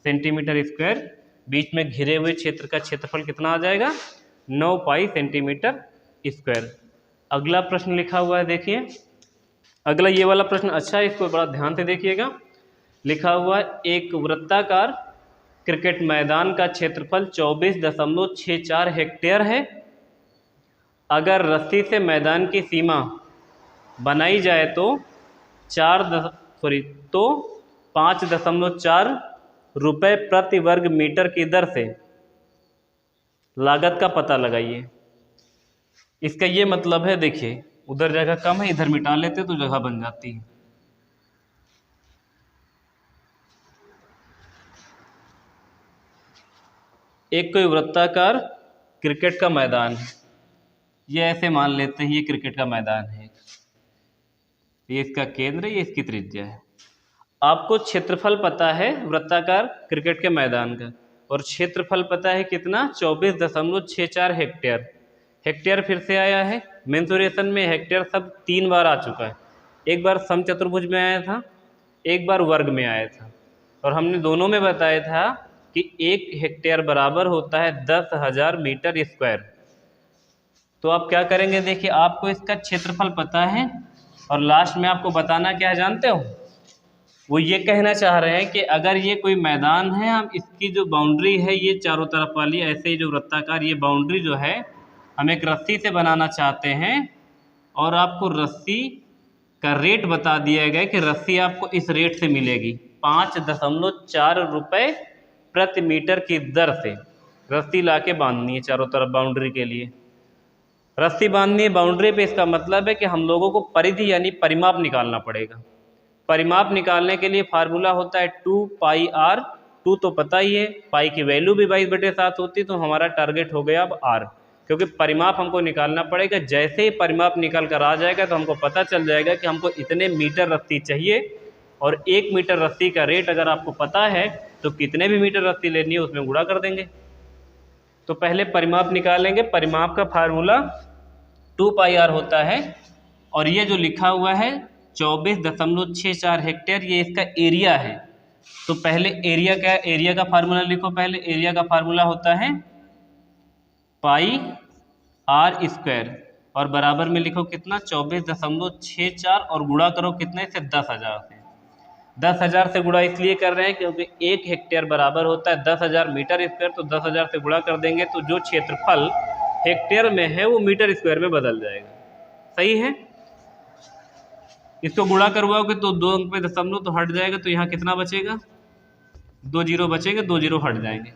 सेंटीमीटर स्क्वायर। बीच में घिरे हुए क्षेत्र का क्षेत्रफल कितना आ जाएगा 9 पाई सेंटीमीटर स्क्वायर। अगला प्रश्न लिखा हुआ है देखिए, अगला ये वाला प्रश्न अच्छा है, इसको बड़ा ध्यान से देखिएगा। लिखा हुआ है एक वृत्ताकार क्रिकेट मैदान का क्षेत्रफल 24.64 हेक्टेयर है। अगर रस्सी से मैदान की सीमा बनाई जाए तो 5.4 रुपये प्रति वर्ग मीटर की दर से लागत का पता लगाइए। इसका ये मतलब है, देखिए उधर जगह कम है, इधर मिटा लेते तो जगह बन जाती है। एक कोई वृत्ताकार क्रिकेट का मैदान है, ये ऐसे मान लेते हैं ये क्रिकेट का मैदान है, ये इसका केंद्र है, ये इसकी त्रिज्या है। आपको क्षेत्रफल पता है वृत्ताकार क्रिकेट के मैदान का, और क्षेत्रफल पता है कितना, 24.64 हेक्टेयर। हेक्टेयर फिर से आया है, मेंसुरेशन में हेक्टेयर शब्द 3 बार आ चुका है। एक बार समचतुर्भुज में आया था, एक बार वर्ग में आया था, और हमने दोनों में बताया था कि 1 हेक्टेयर बराबर होता है 10,000 मीटर स्क्वायर। तो आप क्या करेंगे, देखिए आपको इसका क्षेत्रफल पता है, और लास्ट में आपको बताना क्या है जानते हो, वो ये कहना चाह रहे हैं कि अगर ये कोई मैदान है, हम इसकी जो बाउंड्री है ये चारों तरफ वाली, ऐसे ही जो वृत्ताकार ये बाउंड्री जो है हम एक रस्सी से बनाना चाहते हैं, और आपको रस्सी का रेट बता दिया गया कि रस्सी आपको इस रेट से मिलेगी 5.4 रुपये प्रति मीटर की दर से। रस्सी लाके बांधनी है चारों तरफ बाउंड्री के लिए, रस्सी बांधनी है बाउंड्री पे। इसका मतलब है कि हम लोगों को परिधि यानी परिमाप निकालना पड़ेगा। परिमाप निकालने के लिए फार्मूला होता है 2πr। 2 तो पता ही है, पाई की वैल्यू भी 22/7 होती, तो हमारा टारगेट हो गया अब r, क्योंकि परिमाप हमको निकालना पड़ेगा। जैसे ही परिमाप निकल कर आ जाएगा तो हमको पता चल जाएगा कि हमको इतने मीटर रस्सी चाहिए, और 1 मीटर रस्सी का रेट अगर आपको पता है तो कितने भी मीटर रस्सी लेनी है उसमें गुणा कर देंगे। तो पहले परिमाप निकालेंगे। परिमाप का फार्मूला 2πr होता है, और ये जो लिखा हुआ है 24.64 हेक्टेयर, ये इसका एरिया है। तो पहले एरिया क्या, एरिया का फार्मूला लिखो। पहले एरिया का फार्मूला होता है पाई r स्क्वायर, और बराबर में लिखो कितना, 24.64, और गुणा करो कितने से, 10,000 से। 10,000 से गुणा इसलिए कर रहे हैं क्योंकि 1 हेक्टेयर बराबर होता है 10,000 मीटर स्क्वायर, तो 10,000 से गुणा कर देंगे तो जो क्षेत्रफल हेक्टेयर में है वो मीटर स्क्वायर में बदल जाएगा। सही है। इसको गुणा करवाओगे तो 2 अंक पे दशमलव तो हट जाएगा, तो यहाँ कितना बचेगा, 2 जीरो बचेंगे, 2 जीरो हट जाएंगे,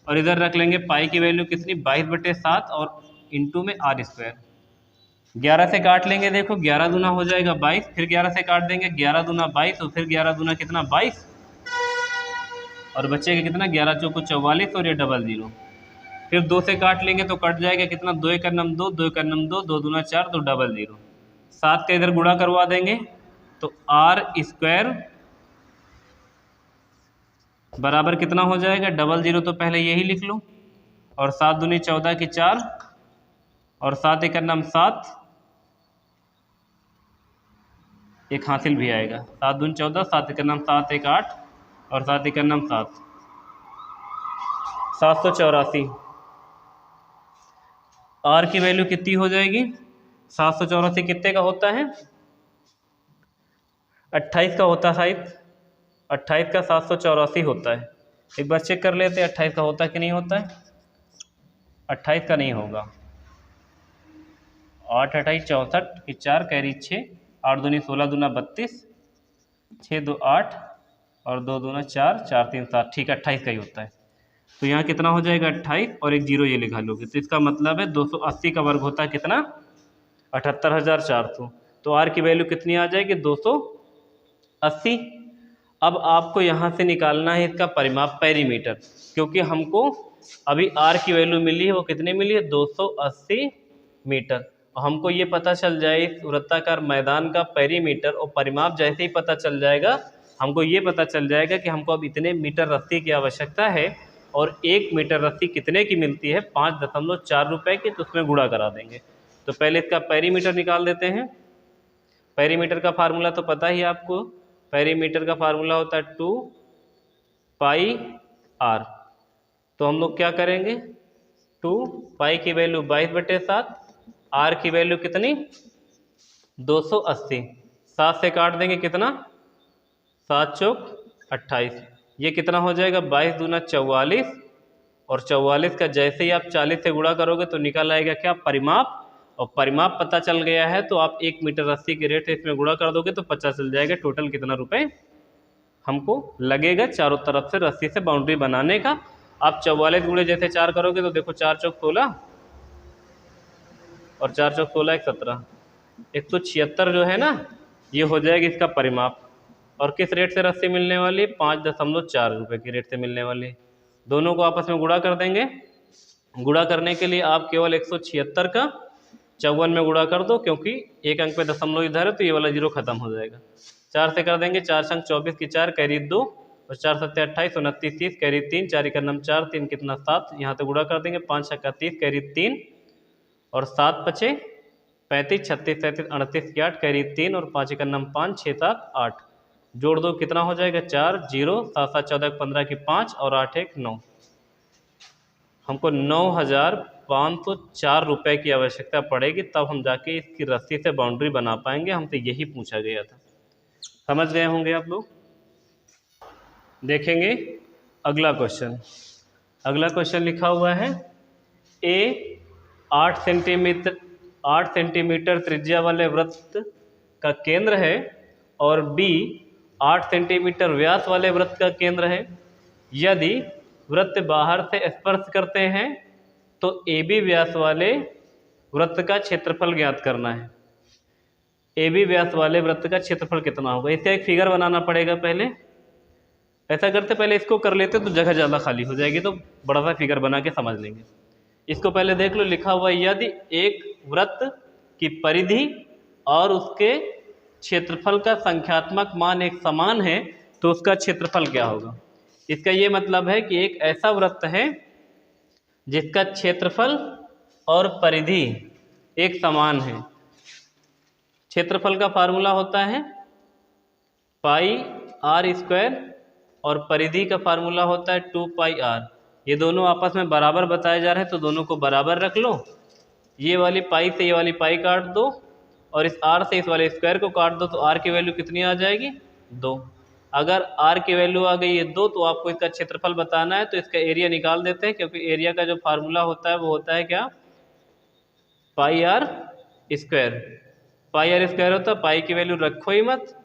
और इधर रख लेंगे पाई की वैल्यू कितनी, 22/7, और इंटू में r स्क्वायर। 11 से काट लेंगे, देखो 11 दूना हो जाएगा 22, फिर 11 से काट देंगे, 11 दूना 22, और फिर 11 दूना कितना, 22, और बचेगा कितना, 11 चौको 44, और ये 00। फिर 2 से काट लेंगे तो कट जाएगा कितना, 2 1 2, 2 1 2, 2 दूना 4, तो 00। 7 का इधर गुणा करवा देंगे तो r स्क्वायर बराबर कितना हो जाएगा, 00 तो पहले यही लिख लो, और 7 दूनी 14 की 4, और 7 1 7, एक हासिल भी आएगा, 7 दूनी 14, 7 1 7, 1 8, और 7 1 7, 784। r की वैल्यू कितनी हो जाएगी, 784 कितने का होता है, 28 का होता है शायद, 28 का 784 होता है। एक बार चेक कर लेते हैं 28 का होता है कि नहीं होता है। 28 का नहीं होगा, 8 28 64 की 4 कैरी 6, 8 दूनी 16 दूना 32, 6 2 8, और 2 दूना 4, 4 3 7, ठीक है 28 का ही होता है। तो यहाँ कितना हो जाएगा 28, और एक जीरो ये लिखा लोगे, तो इसका मतलब है 280 का वर्ग होता है कितना, 78,400। तो r की वैल्यू कितनी आ जाएगी, 280। अब आपको यहाँ से निकालना है इसका परिमाप, पेरीमीटर, क्योंकि हमको अभी r की वैल्यू मिली है, वो कितनी मिली है, 280 मीटर। और हमको ये पता चल जाए इस वृत्ताकार मैदान का पेरीमीटर और परिमाप जैसे ही पता चल जाएगा, हमको ये पता चल जाएगा कि हमको अब इतने मीटर रस्सी की आवश्यकता है, और 1 मीटर रस्सी कितने की मिलती है, 5.4 रुपये की, तो उसमें गुणा करा देंगे। तो पहले इसका पेरीमीटर निकाल देते हैं। पेरीमीटर का फार्मूला तो पता ही आपको, पेरीमीटर का फार्मूला होता है 2πr। तो हम लोग क्या करेंगे, 2 की वैल्यू 22/7, r की वैल्यू कितनी, 280, 7 से काट देंगे कितना, 7 चौक 28, ये कितना हो जाएगा 22 दूना 44, और 44 का जैसे ही आप 40 से गुणा करोगे तो निकल आएगा क्या, परिमाप। और परिमाप पता चल गया है तो आप 1 मीटर रस्सी के रेट से इसमें गुणा कर दोगे तो पता चल जाएगा टोटल कितना रुपए हमको लगेगा चारों तरफ से रस्सी से बाउंड्री बनाने का। आप 44 गुणे जैसे 4 करोगे तो देखो 4 चौक 16 और 4 चौक 16 एक 17, 176 जो है ना, ये हो जाएगा इसका परिमाप। और किस रेट से रस्सी मिलने वाली, 5.4 रुपये की रेट से मिलने वाली। दोनों को आपस में गुणा कर देंगे। गुणा करने के लिए आप केवल 176 का 54 में गुणा कर दो, क्योंकि एक अंक पे दशमलव इधर है तो ये वाला जीरो खत्म हो जाएगा। 4 से कर देंगे, 4 संग 24 की 4 कैरी 2 और 4 सत्ते 28 29 30 कैरी 3 4 का नम 4 3 कितना 7, यहाँ से गुणा कर देंगे 5 छक्का 30 कैरी 3 और 7 पचे 35 36 37 38 की 8 कैरी 3 और 5 का नम 5 6 7 8, जोड़ दो कितना हो जाएगा 4 0 7 7 14 15 की 5 और 8 1 9। हमको 9,504 रुपये की आवश्यकता पड़ेगी, तब हम जाके इसकी रस्सी से बाउंड्री बना पाएंगे। हमसे यही पूछा गया था। समझ गए होंगे आप लोग। देखेंगे अगला क्वेश्चन। अगला क्वेश्चन लिखा हुआ है, ए 8 सेंटीमीटर त्रिज्या वाले वृत्त का केंद्र है और बी 8 सेंटीमीटर व्यास वाले वृत्त का केंद्र है। यदि वृत्त बाहर से स्पर्श करते हैं तो ए बी व्यास वाले वृत्त का क्षेत्रफल ज्ञात करना है। ए बी व्यास वाले वृत्त का क्षेत्रफल कितना होगा, इसका एक फिगर बनाना पड़ेगा। पहले ऐसा करते, पहले इसको कर लेते तो जगह ज़्यादा खाली हो जाएगी, तो बड़ा सा फिगर बना के समझ लेंगे। इसको पहले देख लो, लिखा हुआ यदि एक वृत्त की परिधि और उसके क्षेत्रफल का संख्यात्मक मान एक समान है तो उसका क्षेत्रफल क्या होगा। इसका ये मतलब है कि एक ऐसा वृत्त है जिसका क्षेत्रफल और परिधि एक समान है। क्षेत्रफल का फार्मूला होता है पाई आर स्क्वायर और परिधि का फार्मूला होता है 2 पाई आर। ये दोनों आपस में बराबर बताए जा रहे हैं तो दोनों को बराबर रख लो। ये वाली पाई से ये वाली पाई काट दो और इस आर से इस वाले स्क्वायर को काट दो, तो आर की वैल्यू कितनी आ जाएगी 2। अगर आर की वैल्यू आ गई है 2 तो आपको इसका क्षेत्रफल बताना है, तो इसका एरिया निकाल देते हैं, क्योंकि एरिया का जो फार्मूला होता है वो होता है क्या, pi R square. Pi R square होता है, पाई की वैल्यू रखो ही मत,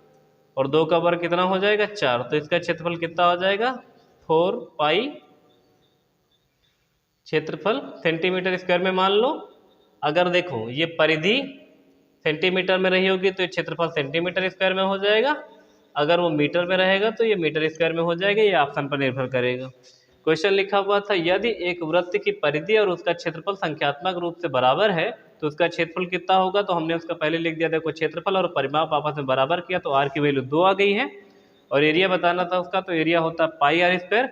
और 2 का वर्ग कितना हो जाएगा 4, तो इसका क्षेत्रफल कितना हो जाएगा 4 पाई। क्षेत्रफल सेंटीमीटर स्क्वायर में मान लो। अगर देखो ये परिधि सेंटीमीटर में रही होगी तो ये क्षेत्रफल सेंटीमीटर स्क्वायर में हो जाएगा, अगर वो मीटर में रहेगा तो ये मीटर स्क्वायर में हो जाएगा। ये ऑप्शन पर निर्भर करेगा। क्वेश्चन लिखा हुआ था यदि एक वृत्त की परिधि और उसका क्षेत्रफल संख्यात्मक रूप से बराबर है तो उसका क्षेत्रफल कितना होगा, तो हमने उसका पहले लिख दिया। देखो क्षेत्रफल और परिमाप आपस में बराबर किया तो आर की वैल्यू 2 आ गई है, और एरिया बताना था उसका, तो एरिया होता है पाई आर स्क्वायर।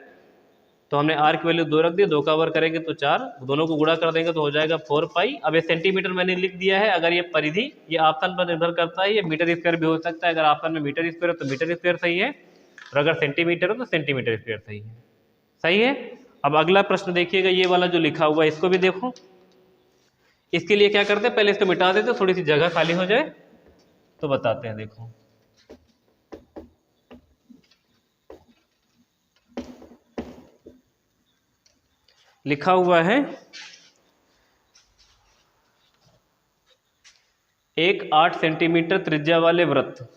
तो हमने आर की वैल्यू 2 रख दी, 2 का वर्ग करेंगे तो 4, दोनों को गुणा कर देंगे तो हो जाएगा 4 पाई। अब ये सेंटीमीटर मैंने लिख दिया है। अगर ये परिधि, ये ऑप्शन पर निर्भर करता है, ये मीटर स्क्वायर भी हो सकता है। अगर ऑप्शन में मीटर स्क्वायर है तो मीटर स्क्वायर सही है, और अगर सेंटीमीटर हो तो सेंटीमीटर स्क्वायर सही है। सही है। अब अगला प्रश्न देखिएगा, ये वाला जो लिखा हुआ है इसको भी देखो। इसके लिए क्या करते हैं, पहले इसको मिटा देते, थोड़ी सी जगह खाली हो जाए तो बताते हैं। देखो लिखा हुआ है एक 8 सेंटीमीटर त्रिज्या वाले वृत्त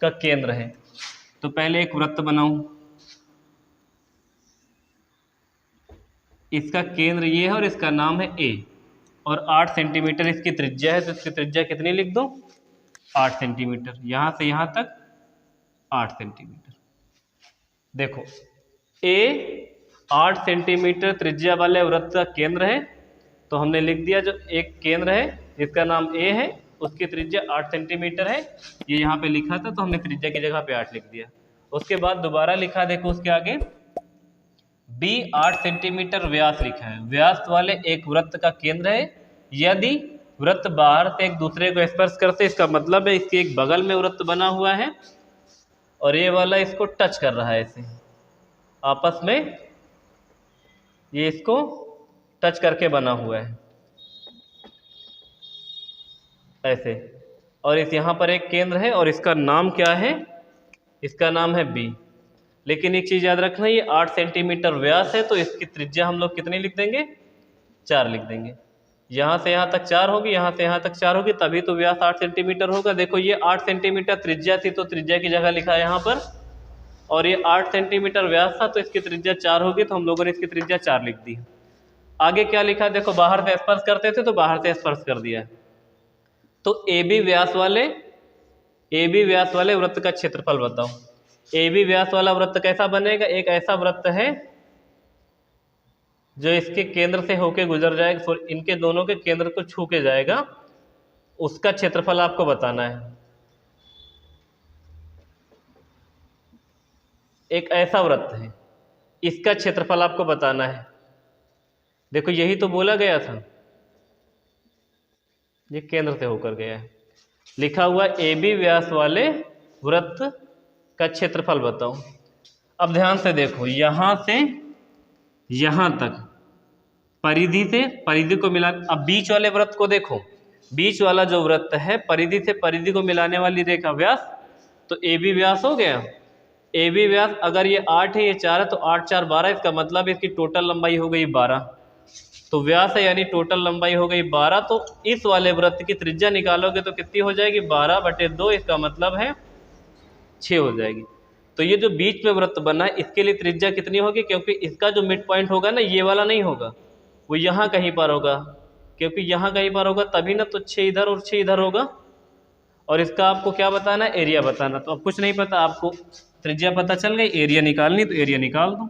का केंद्र है। तो पहले एक वृत्त बनाऊं, इसका केंद्र ये है और इसका नाम है ए, और 8 सेंटीमीटर इसकी त्रिज्या है, तो इसकी त्रिज्या कितनी लिख दो 8 सेंटीमीटर। यहां से यहां तक 8 सेंटीमीटर। देखो ए 8 सेंटीमीटर त्रिज्या वाले वृत्त का केंद्र है, तो हमने लिख दिया जो एक केंद्र है जिसका नाम ए है, उसकी त्रिज्या 8 सेंटीमीटर है। ये यहाँ पे लिखा था तो हमने त्रिज्या की जगह पे 8 लिख दिया। उसके बाद दोबारा लिखा, देखो उसके आगे बी 8 सेंटीमीटर व्यास लिखा है। व्यास वाले एक वृत्त का केंद्र है। यदि वृत्त बाहर से एक दूसरे को स्पर्श करते, इसका मतलब है इसके एक बगल में वृत्त बना हुआ है और ये वाला इसको टच कर रहा है, ऐसे आपस में ये इसको टच करके बना हुआ है ऐसे। और इस यहाँ पर एक केंद्र है और इसका नाम क्या है, इसका नाम है बी। लेकिन एक चीज़ याद रखना, ये 8 सेंटीमीटर व्यास है तो इसकी त्रिज्या हम लोग कितनी लिख देंगे, 4 लिख देंगे। यहाँ से यहाँ तक 4 होगी, यहाँ से यहाँ तक 4 होगी, तभी तो व्यास 8 सेंटीमीटर होगा। देखो ये 8 सेंटीमीटर त्रिज्या थी तो त्रिज्या की जगह लिखा है यहाँ पर, और ये 8 सेंटीमीटर व्यास था तो इसकी त्रिज्या 4 होगी, तो हम लोगों ने इसकी त्रिज्या 4 लिख दी। आगे क्या लिखा, देखो बाहर से स्पर्श करते थे तो बाहर से स्पर्श कर दिया। तो ए बी व्यास वाले वृत्त का क्षेत्रफल बताओ। ए बी व्यास वाला वृत्त कैसा बनेगा, एक ऐसा वृत्त है जो इसके केंद्र से होके गुजर जाएगा, इनके दोनों के केंद्र को छू के जाएगा, उसका क्षेत्रफल आपको बताना है। एक ऐसा वृत्त है, इसका क्षेत्रफल आपको बताना है। देखो यही तो बोला गया था, ये केंद्र से होकर गया है। लिखा हुआ ए बी व्यास वाले वृत्त का क्षेत्रफल बताओ। अब ध्यान से देखो, यहां से यहां तक परिधि से परिधि को मिला, अब बीच वाले वृत्त को देखो, बीच वाला जो वृत्त है परिधि से परिधि को मिलाने वाली रेखा व्यास, तो ए बी व्यास हो गया। ए बी व्यास अगर ये 8 है, ये 4 है, तो 8 4 12, इसका मतलब इसकी टोटल लंबाई हो गई 12। तो व्यास है यानी टोटल लंबाई हो गई 12। तो इस वाले वृत्त की त्रिज्या निकालोगे तो कितनी हो जाएगी, 12/2, इसका मतलब है 6 हो जाएगी। तो ये जो बीच में वृत्त बना है इसके लिए त्रिज्या कितनी होगी, क्योंकि इसका जो मिड पॉइंट होगा ना, ये वाला नहीं होगा, वो यहाँ कहीं पर होगा, क्योंकि यहाँ कहीं पर होगा तभी ना, तो 6 इधर और 6 इधर होगा। और इसका आपको क्या बताना है, एरिया बताना। तो अब कुछ नहीं पता आपको, त्रिज्या पता चल गई, एरिया निकालनी तो एरिया निकाल दो।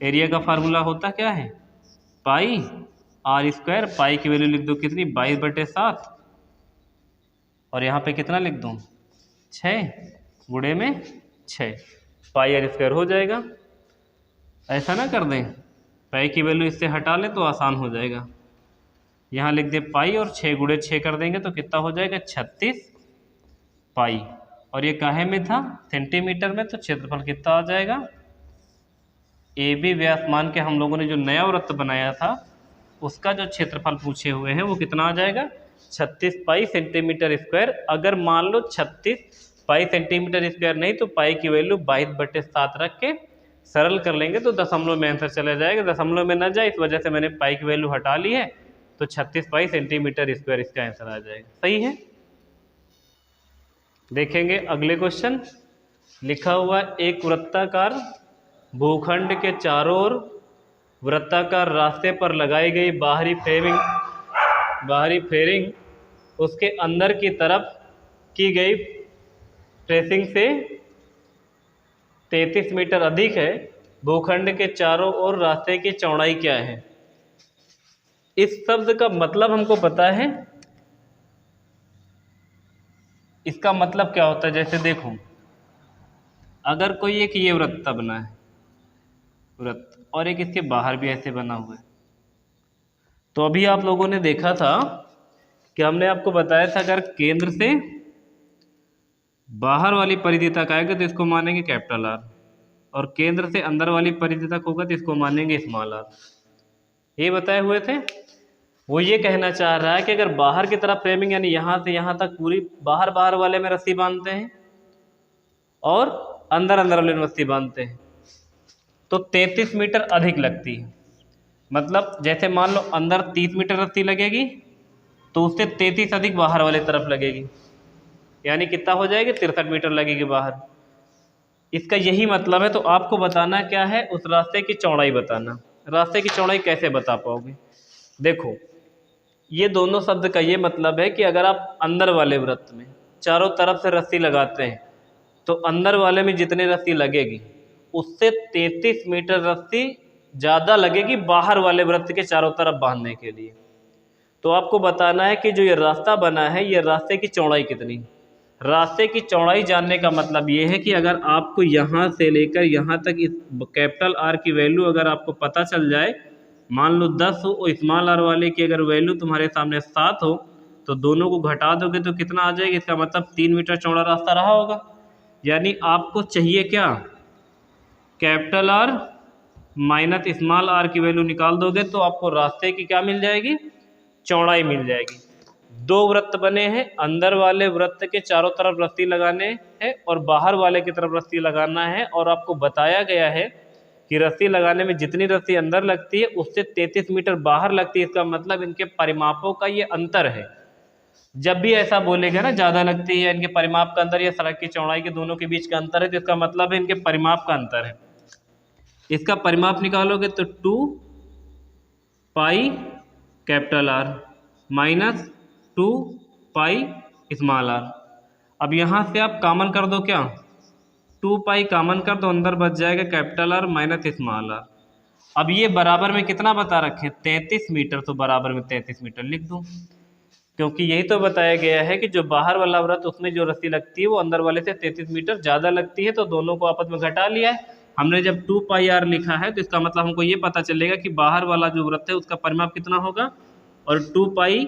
एरिया का फार्मूला होता क्या है, पाई आर स्क्वायर। पाई की वैल्यू लिख दो कितनी, 22/7, और यहाँ पे कितना लिख दूँ, 6 गुणे में 6, पाई आर स्क्वायर हो जाएगा। ऐसा ना कर दें, पाई की वैल्यू इससे हटा लें तो आसान हो जाएगा। यहाँ लिख दे पाई और 6 गुणे 6 कर देंगे तो कितना हो जाएगा, 36 पाई। और ये काहे में था, सेंटीमीटर में, तो क्षेत्रफल कितना आ जाएगा, ए बी व्यास मान के हम लोगों ने जो नया वृत्त बनाया था उसका जो क्षेत्रफल पूछे हुए हैं वो कितना आ जाएगा, 36 पाई सेंटीमीटर स्क्वायर। अगर मान लो 36 पाई सेंटीमीटर स्क्वायर नहीं तो पाई की वैल्यू 22/7 रख के सरल कर लेंगे तो दशमलव में आंसर चला जाएगा। दशमलव में न जाए इस वजह से मैंने पाई की वैल्यू हटा ली है, तो 36 पाई सेंटीमीटर स्क्वायर इसका आंसर आ जाएगा। सही है। देखेंगे अगले क्वेश्चन। लिखा हुआ एक वृत्ताकार भूखंड के चारों ओर वृत्ताकार रास्ते पर लगाई गई बाहरी फ्रेरिंग उसके अंदर की तरफ की गई प्रेसिंग से 33 मीटर अधिक है। भूखंड के चारों ओर रास्ते की चौड़ाई क्या है। इस शब्द का मतलब हमको पता है, इसका मतलब क्या होता है। जैसे देखो, अगर कोई एक ये वृत्त बना है, वृत्त, और एक इसके बाहर भी ऐसे बना हुआ है, तो अभी आप लोगों ने देखा था कि हमने आपको बताया था अगर केंद्र से बाहर वाली परिधि तक आएगा तो इसको मानेंगे कैपिटल आर, और केंद्र से अंदर वाली परिधि तक होगा तो इसको मानेंगे स्मॉल आर। ये बताए हुए थे। वो ये कहना चाह रहा है कि अगर बाहर की तरफ फ्रेमिंग यानी यहाँ से यहाँ तक पूरी बाहर वाले में रस्सी बांधते हैं और अंदर वाले में रस्सी बांधते हैं तो 33 मीटर अधिक लगती है। मतलब जैसे मान लो अंदर 30 मीटर रस्सी लगेगी तो उससे 33 अधिक बाहर वाले तरफ लगेगी, यानी कितना हो जाएगी, 63 मीटर लगेगी बाहर। इसका यही मतलब है। तो आपको बताना क्या है, उस रास्ते की चौड़ाई बताना। रास्ते की चौड़ाई कैसे बता पाओगे। देखो, ये दोनों शब्द का ये मतलब है कि अगर आप अंदर वाले वृत्त में चारों तरफ से रस्सी लगाते हैं तो अंदर वाले में जितनी रस्सी लगेगी उससे 33 मीटर रस्सी ज़्यादा लगेगी बाहर वाले वृत्त के चारों तरफ बांधने के लिए। तो आपको बताना है कि जो ये रास्ता बना है ये रास्ते की चौड़ाई कितनी। रास्ते की चौड़ाई जानने का मतलब ये है कि अगर आपको यहाँ से लेकर यहाँ तक इस कैपिटल आर की वैल्यू अगर आपको पता चल जाए, मान लो 10 हो और स्मॉल आर वाले की अगर वैल्यू तुम्हारे सामने 7 हो, तो दोनों को घटा दोगे तो कितना आ जाएगा, इसका मतलब 3 मीटर चौड़ा रास्ता रहा होगा। यानी आपको चाहिए क्या, capital R minus small R की वैल्यू निकाल दोगे तो आपको रास्ते की क्या मिल जाएगी, चौड़ाई मिल जाएगी। दो वृत्त बने हैं, अंदर वाले वृत्त के चारों तरफ रस्सी लगाने हैं और बाहर वाले की तरफ रस्सी लगाना है, और आपको बताया गया है कि रस्सी लगाने में जितनी रस्सी अंदर लगती है उससे 33 मीटर बाहर लगती है। इसका मतलब इनके परिमापों का ये अंतर है। जब भी ऐसा बोलेगा ना ज़्यादा लगती है, इनके परिमाप का अंतर या सड़क की चौड़ाई के दोनों के बीच का अंतर है, तो इसका मतलब है इनके परिमाप का अंतर है। इसका परिमाप निकालोगे तो 2 pi capital R minus 2 pi small R. अब यहाँ से आप कॉमन कर दो, क्या 2 पाई कॉमन कर दो, अंदर बच जाएगा capital R minus small R. अब ये बराबर में कितना बता रखे 33 मीटर, तो बराबर में 33 मीटर लिख दूँ, क्योंकि यही तो बताया गया है कि जो बाहर वाला वृत्त उसमें जो रस्सी लगती है वो अंदर वाले से 33 मीटर ज़्यादा लगती है, तो दोनों को आपस में घटा लिया है हमने। जब 2 पाई आर लिखा है तो इसका मतलब हमको ये पता चलेगा कि बाहर वाला जो वृत्त है उसका परिमाप कितना होगा, और 2 पाई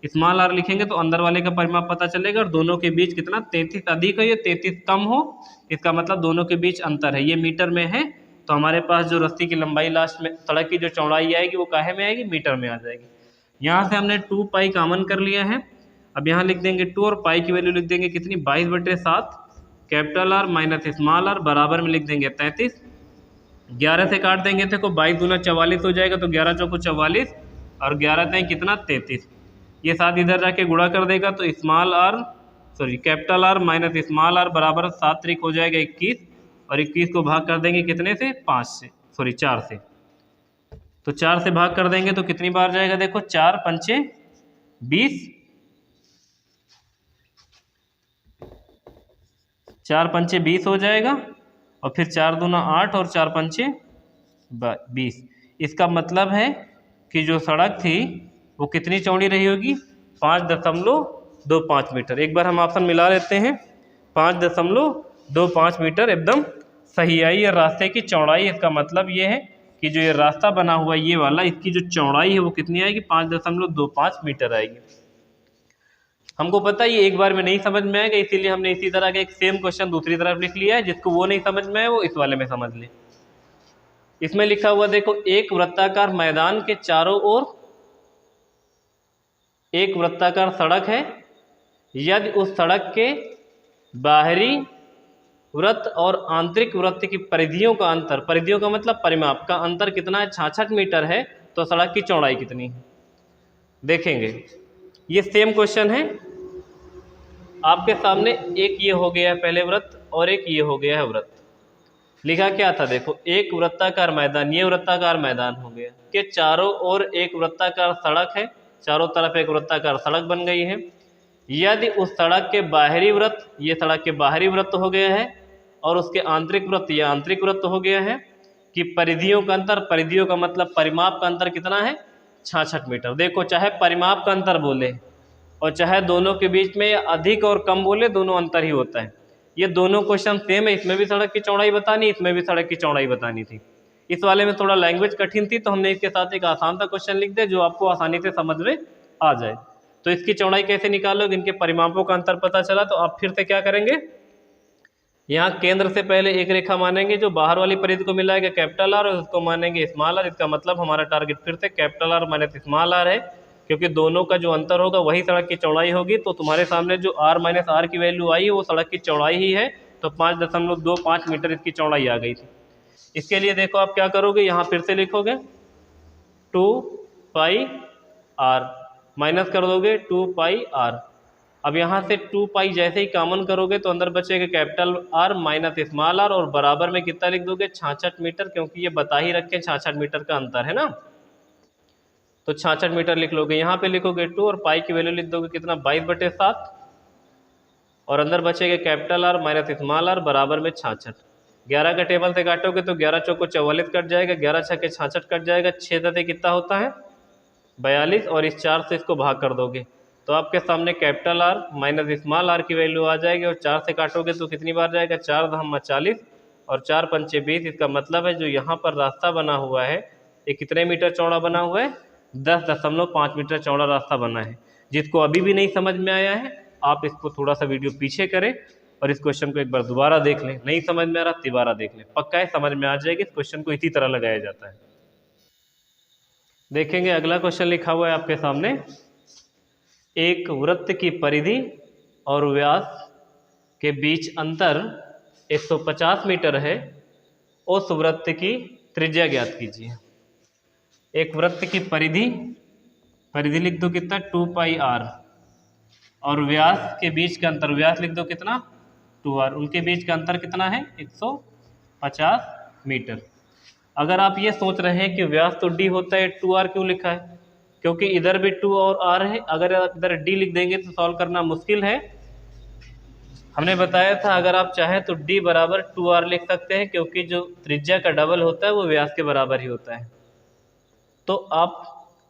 स्मॉल आर लिखेंगे तो अंदर वाले का परिमाप पता चलेगा, और दोनों के बीच कितना 33 अधिक हो या 33 कम हो, इसका मतलब दोनों के बीच अंतर है। ये मीटर में है, तो हमारे पास जो रस्सी की लंबाई लास्ट में सड़क की जो चौड़ाई आएगी वो काहे में आएगी, मीटर में आ जाएगी। यहाँ से हमने 2 पाई कॉमन कर लिया है। अब यहाँ लिख देंगे 2 और पाई की वैल्यू लिख देंगे कितनी 22/7 capital R minus small R बराबर में लिख देंगे 33। 11 से काट देंगे देखो 22 दूना 44 हो जाएगा, तो 11 चौको 44 और 11 तय कितना 33। ये साथ इधर जाके गुणा कर देगा तो small R capital R minus small R बराबर 7 त्रिक हो जाएगा 21, और 21 को भाग कर देंगे कितने से 4 से, तो 4 से भाग कर देंगे तो कितनी बार जाएगा देखो 4 पंचे 20, 4 पंचे 20 हो जाएगा, और फिर 4 दूना 8 और 4 पंचे 20। इसका मतलब है कि जो सड़क थी वो कितनी चौड़ी रही होगी 5.25 मीटर। एक बार हम ऑप्शन मिला लेते हैं, 5.25 मीटर एकदम सही आई है रास्ते की चौड़ाई। इसका मतलब ये है कि जो ये रास्ता बना हुआ ये वाला, इसकी जो चौड़ाई है वो कितनी आएगी 5.25 मीटर आएगी। हमको पता है ये एक बार में नहीं समझ में आएगा, इसीलिए हमने इसी तरह का एक सेम क्वेश्चन दूसरी तरफ लिख लिया है। जिसको वो नहीं समझ में आए वो इस वाले में समझ ले। इसमें लिखा हुआ देखो एक वृत्ताकार मैदान के चारों ओर एक वृत्ताकार सड़क है, यदि उस सड़क के बाहरी वृत्त और आंतरिक वृत्त की परिधियों का अंतर, परिधियों का मतलब परिमाप का अंतर कितना है 66 मीटर है, तो सड़क की चौड़ाई कितनी है देखेंगे। ये सेम क्वेश्चन है आपके सामने, एक ये हो गया है पहले वृत्त और एक ये हो गया है वृत्त। लिखा क्या था देखो एक वृत्ताकार मैदान, ये वृत्ताकार मैदान हो गया कि चारों ओर एक वृत्ताकार सड़क है, चारों तरफ एक वृत्ताकार सड़क बन गई है। यदि उस सड़क के बाहरी वृत्त, ये सड़क के बाहरी वृत्त हो गया है, और उसके आंतरिक वृत्त, ये आंतरिक वृत्त हो गया है, कि परिधियों का अंतर, परिधियों का मतलब परिमाप का अंतर कितना है 66 मीटर। देखो चाहे परिमाप का अंतर बोले और चाहे दोनों के बीच में अधिक और कम बोले, दोनों अंतर ही होता है। ये दोनों क्वेश्चन सेम है, इसमें भी सड़क की चौड़ाई बतानी, इसमें भी सड़क की चौड़ाई बतानी थी। इस वाले में थोड़ा लैंग्वेज कठिन थी, तो हमने इसके साथ एक आसान सा क्वेश्चन लिख दिया जो आपको आसानी से समझ में आ जाए। तो इसकी चौड़ाई कैसे निकालोगे, इनके परिमापों का अंतर पता चला तो आप फिर से क्या करेंगे, यहाँ केंद्र से पहले एक रेखा मानेंगे जो बाहर वाली परिधि को मिलाएगा कैपिटल आर, और उसको मानेंगे स्मॉल आर। इसका मतलब हमारा टारगेट फिर से capital R minus small R है, क्योंकि दोनों का जो अंतर होगा वही सड़क की चौड़ाई होगी। तो तुम्हारे सामने जो r माइनस आर की वैल्यू आई है वो सड़क की चौड़ाई ही है, तो 5.25 मीटर इसकी चौड़ाई आ गई थी। इसके लिए देखो आप क्या करोगे, यहाँ फिर से लिखोगे 2 पाई आर, माइनस कर दोगे 2 पाई आर। अब यहाँ से 2 पाई जैसे ही कॉमन करोगे तो अंदर बचेगा capital R minus small R, और बराबर में कितना लिख दोगे 66 मीटर, क्योंकि ये बता ही रखे 66 मीटर का अंतर है ना, तो 66 मीटर लिख लोगे। यहाँ पे लिखोगे 2 और पाई की वैल्यू लिख दोगे कितना 22/7, और अंदर बचेगा capital R minus small R बराबर में 66। 11 का टेबल से काटोगे तो 11 चौको 44 कट जाएगा, 11 छक्के 66 कट जाएगा, 6 दते कितना होता है 42, और इस 4 से इसको भाग कर दोगे तो आपके सामने capital R minus small R की वैल्यू आ जाएगी, और 4 से काटोगे तो कितनी बार जाएगा 4 दहम 40 और 4 पंचे 20। इसका मतलब है जो यहाँ पर रास्ता बना हुआ है ये कितने मीटर चौड़ा बना हुआ है 10.5 मीटर चौड़ा रास्ता बना है। जिसको अभी भी नहीं समझ में आया है आप इसको थोड़ा सा वीडियो पीछे करें और इस क्वेश्चन को एक बार दोबारा देख लें, नहीं समझ में आ रहा दोबारा देख लें, पक्का है समझ में आ जाएगी। इस क्वेश्चन को इसी तरह लगाया जाता है। देखेंगे अगला क्वेश्चन लिखा हुआ है आपके सामने, एक वृत्त की परिधि और व्यास के बीच अंतर 150 मीटर है, उस वृत्त की त्रिज्या ज्ञात कीजिए। एक वृत्त की परिधि, परिधि लिख दो कितना 2πr, और व्यास के बीच का अंतर, व्यास लिख दो कितना 2r, उनके बीच का अंतर कितना है 150 मीटर। अगर आप ये सोच रहे हैं कि व्यास तो d होता है, 2r क्यों लिखा है? क्योंकि इधर भी 2 और r है, अगर आप इधर d लिख देंगे तो सॉल्व करना मुश्किल है। हमने बताया था अगर आप चाहें तो d बराबर 2r लिख सकते हैं, क्योंकि जो त्रिज्या का डबल होता है वो व्यास के बराबर ही होता है। तो आप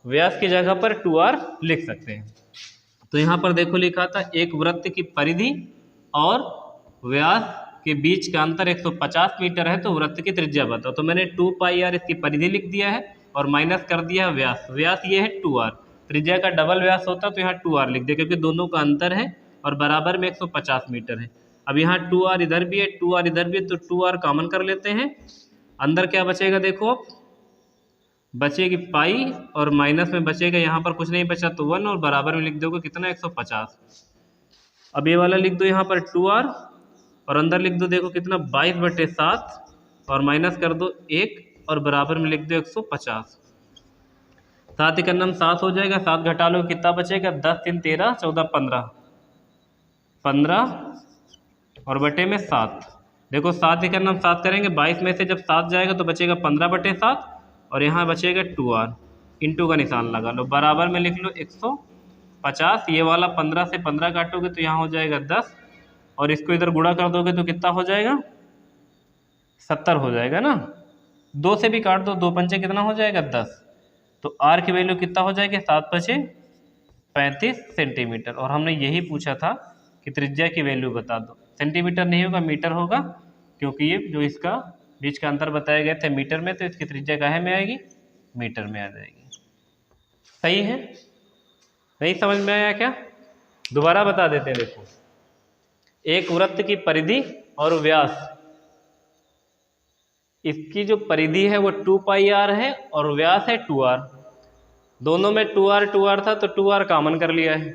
व्यास की जगह पर 2r लिख सकते हैं। तो यहाँ पर देखो लिखा था एक वृत्त की परिधि और व्यास के बीच का अंतर 150 मीटर है, तो वृत्त की त्रिज्या बताओ। तो मैंने 2πr इसकी परिधि लिख दिया है और माइनस कर दिया है व्यास। व्यास ये है 2r, त्रिज्या का डबल व्यास होता तो यहाँ 2r लिख दिया, क्योंकि दोनों का अंतर है और बराबर में 150 मीटर है। अब यहाँ 2r इधर भी है, 2r इधर भी है, तो 2r कॉमन कर लेते हैं। अंदर क्या बचेगा देखो, बचेगी पाई और माइनस में बचेगा, यहाँ पर कुछ नहीं बचा तो 1, और बराबर में लिख दोगे कितना 150। अब ये वाला लिख दो यहाँ पर 2r और अंदर लिख दो देखो कितना 22/7 और माइनस कर दो 1 और बराबर में लिख दो 150। 7 का नाम 7 हो जाएगा, 7 घटा लो कितना बचेगा 10 3 13 14 15 और बटे में 7। देखो 7 का नाम 7 करेंगे, 22 में से जब 7 जाएगा तो बचेगा 15/7 और यहाँ बचेगा 2r, इंटू का निशान लगा लो, बराबर में लिख लो 150। ये वाला 15 से 15 काटोगे तो यहाँ हो जाएगा 10 और इसको इधर गुणा कर दोगे तो कितना हो जाएगा 70 हो जाएगा ना। 2 से भी काट दो, 2 पंचे कितना हो जाएगा 10। तो r की वैल्यू कितना हो जाएगी 7 5 35 सेंटीमीटर। और हमने यही पूछा था कि त्रिज्या की वैल्यू बता दो। सेंटीमीटर नहीं होगा, मीटर होगा, क्योंकि ये जो इसका बीच का अंतर बताए गए थे मीटर में, तो इसकी त्रिज्या काहे में आएगी मीटर में आ जाएगी। सही है? नहीं समझ में आया क्या? दोबारा बता देते हैं। देखो एक वृत्त की परिधि और व्यास, इसकी जो परिधि है वो 2πr है और व्यास है 2r। दोनों में 2r था तो 2r कॉमन कर लिया है,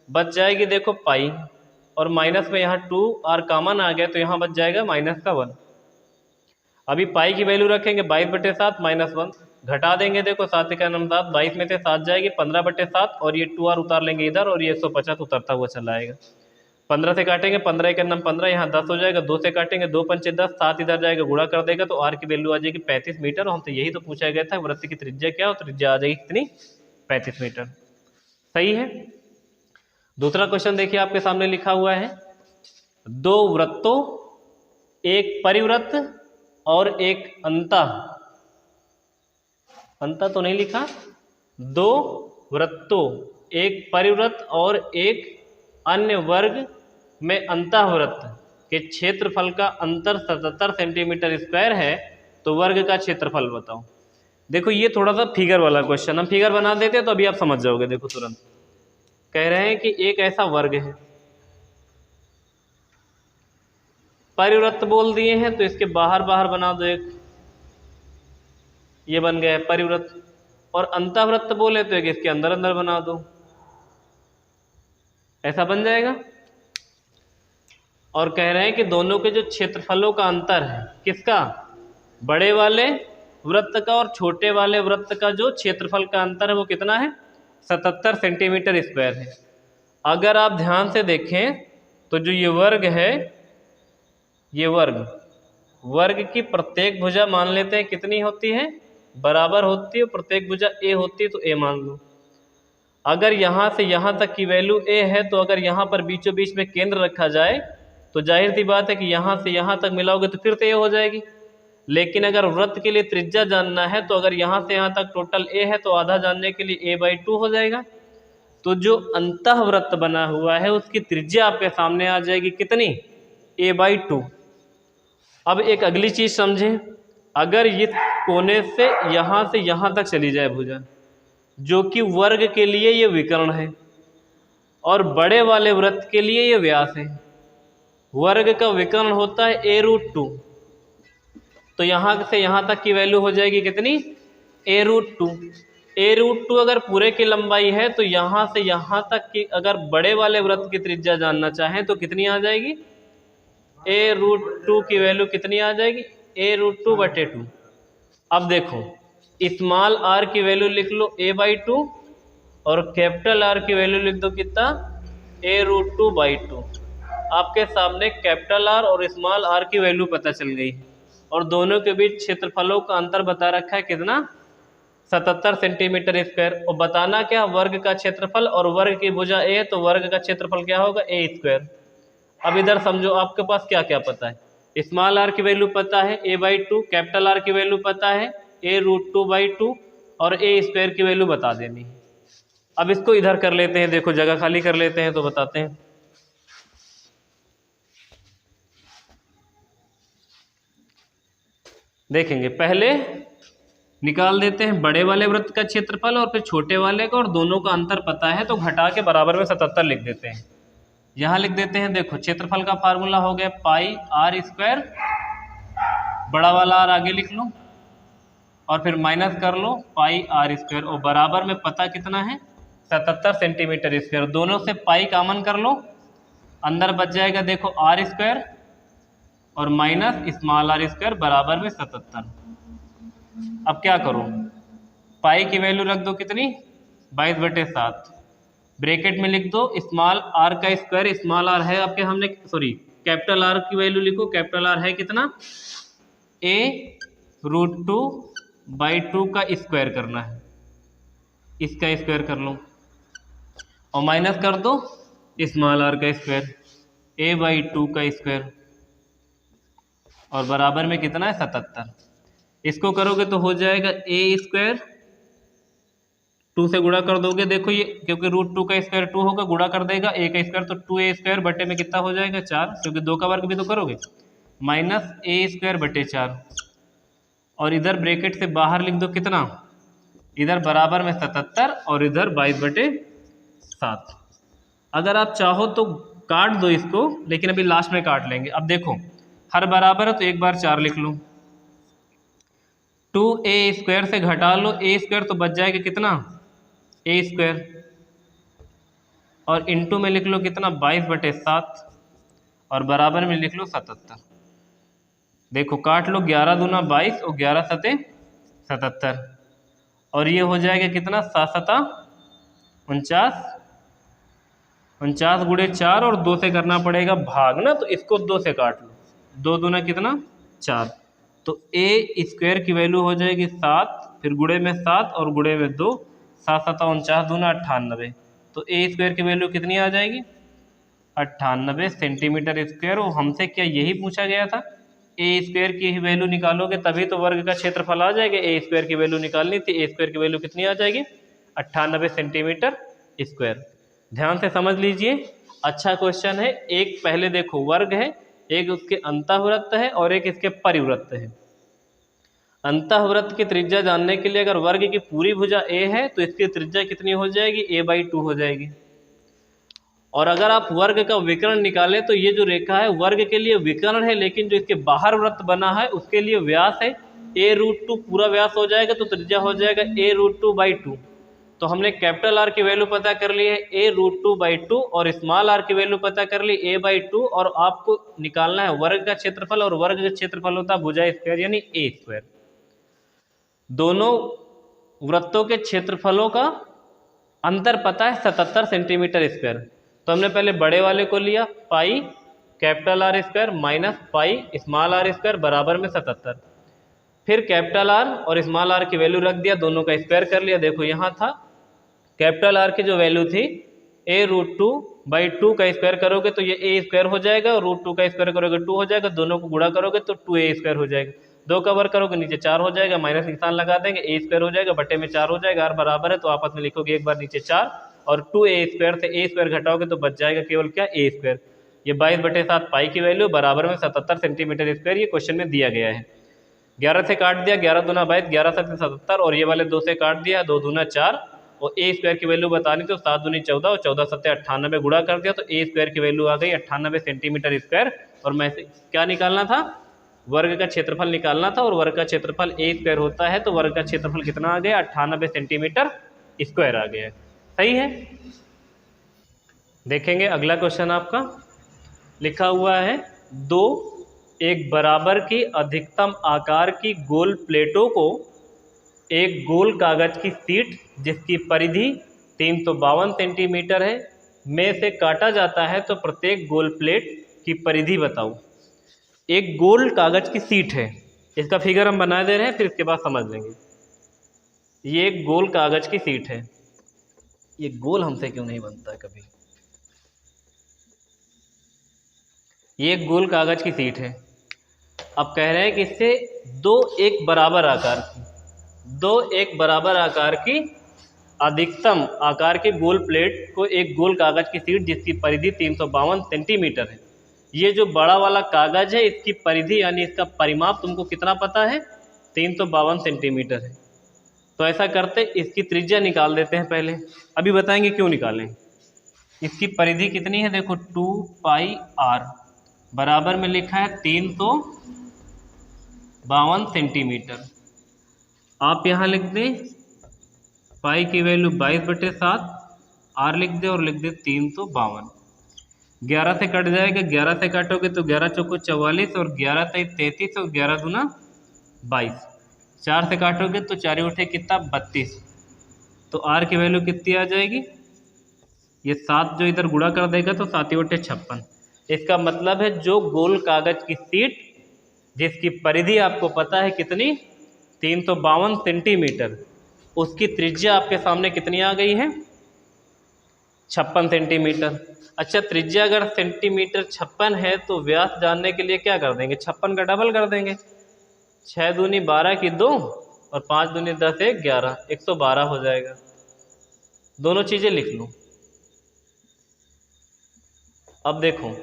बच जाएगी देखो पाई, और माइनस में यहाँ 2r कॉमन आ गया तो यहाँ बच जाएगा माइनस का 1। अभी पाई की वैल्यू रखेंगे 22/7 माइनस 1, घटा देंगे देखो 7 का नाम 7, 22 में से 7 जाएगी 15/7 और ये 2r उतार लेंगे इधर और ये 150 उतरता हुआ चला आएगा। 15 से काटेंगे 15 का नाम 15, यहाँ 10 हो जाएगा, 2 से काटेंगे 2 पंचे 10, 7 इधर जाएगा गुणा कर देगा तो r की वैल्यू आ जाएगी 35 मीटर। और हमसे यही तो पूछा गया था वृत्त की त्रिज्या क्या हो, त्रिज्या आ जाएगी कितनी 35 मीटर। सही है? दूसरा क्वेश्चन देखिए आपके सामने लिखा हुआ है, दो वृत्तों, एक परिवृत्त और एक अंतः, अंतः तो नहीं लिखा, दो वृत्तों, एक परिवृत्त और एक अन्य वर्ग में अंतःवृत्त के क्षेत्रफल का अंतर 77 सेंटीमीटर स्क्वायर है, तो वर्ग का क्षेत्रफल बताओ। देखो ये थोड़ा सा फिगर वाला क्वेश्चन, हम फिगर बना देते हैं तो अभी आप समझ जाओगे। देखो तुरंत कह रहे हैं कि एक ऐसा वर्ग है, परिवृत्त बोल दिए हैं तो इसके बाहर बाहर बना दो एक, ये बन गया है परिवृत्त, और अंतःवृत्त बोले तो एक इसके अंदर अंदर बना दो, ऐसा बन जाएगा। और कह रहे हैं कि दोनों के जो क्षेत्रफलों का अंतर है, किसका, बड़े वाले वृत्त का और छोटे वाले वृत्त का जो क्षेत्रफल का अंतर है वो कितना है 77 सेंटीमीटर स्क्वायर है। अगर आप ध्यान से देखें तो जो ये वर्ग है, ये वर्ग की प्रत्येक भुजा मान लेते हैं कितनी होती है, बराबर होती है, प्रत्येक भुजा a होती है तो a मान लो। अगर यहाँ से यहाँ तक की वैल्यू a है तो अगर यहाँ पर बीचों बीच में केंद्र रखा जाए तो जाहिर सी बात है कि यहाँ से यहाँ तक मिलाओगे तो फिर से a हो जाएगी। लेकिन अगर वृत्त के लिए त्रिज्या जानना है तो अगर यहाँ से यहाँ तक टोटल a है तो आधा जानने के लिए a/2 हो जाएगा। तो जो अंतःवृत्त बना हुआ है उसकी त्रिज्या आपके सामने आ जाएगी कितनी, a/2। अब एक अगली चीज समझें, अगर इस कोने से यहाँ तक चली जाए भुजा, जो कि वर्ग के लिए ये विकर्ण है और बड़े वाले वृत्त के लिए ये व्यास है, वर्ग का विकर्ण होता है a√2, तो यहाँ से यहाँ तक की वैल्यू हो जाएगी कितनी a√2। A√2 अगर पूरे की लंबाई है तो यहाँ से यहाँ तक की अगर बड़े वाले वृत्त की त्रिज्या जानना चाहें तो कितनी आ जाएगी, A√2 की वैल्यू कितनी आ जाएगी, A√2/2। अब देखो स्मॉल r की वैल्यू लिख लो A/2 और कैपिटल R की वैल्यू लिख दो कितना, A√2/2। आपके सामने कैपिटल R और स्मॉल r की वैल्यू पता चल गई और दोनों के बीच क्षेत्रफलों का अंतर बता रखा है कितना, 77 सेंटीमीटर स्क्वायर। और बताना क्या, वर्ग का क्षेत्रफल, और वर्ग की भुजा a है तो वर्ग का क्षेत्रफल क्या होगा, A²। अब इधर समझो आपके पास क्या क्या पता है, स्मॉल r की वैल्यू पता है A/2, कैपिटल R की वैल्यू पता है A√2/2 और A² की वैल्यू बता देनी है। अब इसको इधर कर लेते हैं, देखो जगह खाली कर लेते हैं तो बताते हैं। देखेंगे पहले निकाल देते हैं बड़े वाले वृत्त का क्षेत्रफल और फिर छोटे वाले का, और दोनों का अंतर पता है तो घटा के बराबर में 77 लिख देते हैं। यहाँ लिख देते हैं, देखो क्षेत्रफल का फार्मूला हो गया πr², बड़ा वाला r आगे लिख लो और फिर माइनस कर लो πr², और बराबर में पता कितना है, 77 सेंटीमीटर स्क्वायर। दोनों से पाई कॉमन कर लो, अंदर बच जाएगा देखो r² और माइनस स्मॉल r² बराबर में 77। अब क्या करो, पाई की वैल्यू रख दो कितनी, 22/7, ब्रैकेट में लिख दो स्मॉल r का स्क्वायर, स्मॉल r है आपके, हमने सॉरी कैपिटल R की वैल्यू लिखो, कैपिटल R है कितना, A√2/2 का स्क्वायर करना है, इसका स्क्वायर कर लो और माइनस कर दो स्मॉल r का स्क्वायर, A/2 का स्क्वायर, और बराबर में कितना है, 77। इसको करोगे तो हो जाएगा A², 2 से गुणा कर दोगे, देखो ये क्योंकि √2 का स्क्वायर 2 होगा, गुणा कर देगा a का स्क्वायर, तो 2a² बटे में कितना हो जाएगा, 4, क्योंकि 2 का वर्ग भी तो करोगे, माइनस a²/4, और इधर ब्रैकेट से बाहर लिख दो कितना, इधर बराबर में 77 और इधर 22/7। अगर आप चाहो तो काट दो इसको, लेकिन अभी लास्ट में काट लेंगे। अब देखो हर बराबर है तो एक बार 4 लिख लो, 2a² से घटा लो a² तो बच जाएगा कितना, a², और इंटू में लिख लो कितना, 22/7, और बराबर में लिख लो 77। देखो काट लो, 11 दूना 22 और 11 सते 77, और ये हो जाएगा कितना, 7 सता 49, 49 गुणे 4 और 2 से करना पड़ेगा भाग ना, तो इसको 2 से काट लो, 2 दूना कितना 4, तो a² की वैल्यू हो जाएगी 7, फिर गुणे में 7 और गुणे में 2, 7 सता 49 दूना 98, तो a² की वैल्यू कितनी आ जाएगी, 98 सेंटीमीटर स्क्वायर। और हमसे क्या यही पूछा गया था, a² की वैल्यू निकालोगे तभी तो वर्ग का क्षेत्रफल आ जाएगा, a² की वैल्यू निकालनी थी, a² की वैल्यू कितनी आ जाएगी, 98 सेंटीमीटर स्क्वायर। ध्यान से समझ लीजिए, अच्छा क्वेश्चन है। एक पहले देखो वर्ग है, एक उसके अंतःवृत्त है और एक इसके परिवृत्त है। अंतःवृत्त की त्रिज्या जानने के लिए अगर वर्ग की पूरी भुजा a है तो इसकी त्रिज्या कितनी हो जाएगी, a/2 हो जाएगी। और अगर आप वर्ग का विकर्ण निकालें तो ये जो रेखा है वर्ग के लिए विकर्ण है, लेकिन जो इसके बाहर वृत्त बना है उसके लिए व्यास है, a√2 पूरा व्यास हो जाएगा, तो त्रिज्या हो जाएगा a√2/2। तो हमने कैपिटल R की वैल्यू पता कर ली है a√2/2 और स्मॉल r की वैल्यू पता कर ली a/2, और आपको निकालना है वर्ग का क्षेत्रफल, और वर्ग का क्षेत्रफल होता है भुजा स्क्वायर यानी a²। दोनों वृत्तों के क्षेत्रफलों का अंतर पता है 77 सेंटीमीटर स्क्वायर। तो हमने पहले बड़े वाले को लिया pi capital R² minus pi small r² बराबर में 77, फिर कैपिटल R और स्मॉल r की वैल्यू रख दिया, दोनों का स्क्वायर कर लिया। देखो यहाँ था कैपिटल R की जो वैल्यू थी a√2/2 का स्क्वायर करोगे तो ये a² हो जाएगा, और √2 का स्क्वायर करोगे 2 हो जाएगा, दोनों को गुणा करोगे तो 2a² हो जाएगा, 2 का वर्ग करोगे नीचे 4 हो जाएगा, माइनस निशान लगा देंगे, a² हो जाएगा, बटे में 4 हो जाएगा, r बराबर है तो आपस में लिखोगे एक बार नीचे 4 और 2a² से a² घटाओगे तो बच जाएगा केवल क्या, a²। ये 22/7 पाई की वैल्यू बराबर में 77 सेंटीमीटर स्क्वायर, ये क्वेश्चन में दिया गया है। 11 से काट दिया, 11 दूना 22, 11 7 77, और ये वाले 2 से काट दिया, 2 दूना 4, और a² की वैल्यू बतानी तो 7 दूनी 14 और 14 7 98 गुणा कर दिया, तो a² की वैल्यू आ गई 98 सेंटीमीटर स्क्वायर। और मैं क्या निकालना था, वर्ग का क्षेत्रफल निकालना था और वर्ग का क्षेत्रफल ए स्क्वायर होता है, तो वर्ग का क्षेत्रफल कितना आ गया, 98 सेंटीमीटर स्क्वायर आ गया। सही है। देखेंगे अगला क्वेश्चन आपका लिखा हुआ है, दो एक बराबर की अधिकतम आकार की गोल प्लेटों को एक गोल कागज की शीट जिसकी परिधि 352 सेंटीमीटर है में से काटा जाता है, तो प्रत्येक गोल प्लेट की परिधि बताओ। एक गोल कागज की शीट है, इसका फिगर हम बना दे रहे हैं, फिर इसके बाद समझ लेंगे। ये एक गोल कागज की शीट है। ये गोल हमसे क्यों नहीं बनता है कभी। ये एक गोल कागज की शीट है। अब कह रहे हैं कि इससे दो एक बराबर आकार की अधिकतम आकार के गोल प्लेट को एक गोल कागज की शीट जिसकी परिधि 352 सेंटीमीटर है। ये जो बड़ा वाला कागज है, इसकी परिधि यानी इसका परिमाप तुमको कितना पता है, 352 सेंटीमीटर है। तो ऐसा करते इसकी त्रिज्या निकाल देते हैं पहले, अभी बताएंगे क्यों निकालें। इसकी परिधि कितनी है, देखो 2πr बराबर में लिखा है 352 सेंटीमीटर। आप यहाँ लिख दें पाई की वैल्यू 22/7, आर लिख दे और लिख दे 352। 11 से कट जाएगा, 11 से काटोगे तो 11 चौको 44 और 11 तेईस 33 और 11 दूना 22। 4 से काटोगे तो 4 उठे कितना 32, तो आर की वैल्यू कितनी आ जाएगी, ये 7 जो इधर गुणा कर देगा तो 7 उठे 56। इसका मतलब है जो गोल कागज की शीट जिसकी परिधि आपको पता है कितनी 352 सेंटीमीटर, उसकी त्रिज्या आपके सामने कितनी आ गई है 56 सेंटीमीटर। अच्छा, त्रिज्या अगर सेंटीमीटर 56 है तो व्यास जानने के लिए क्या कर देंगे, 56 का डबल कर देंगे। 6 दूनी 12 की 2 और 5 दूनी 10 1 11, 112 हो जाएगा। दोनों चीज़ें लिख लूँ। अब देखो,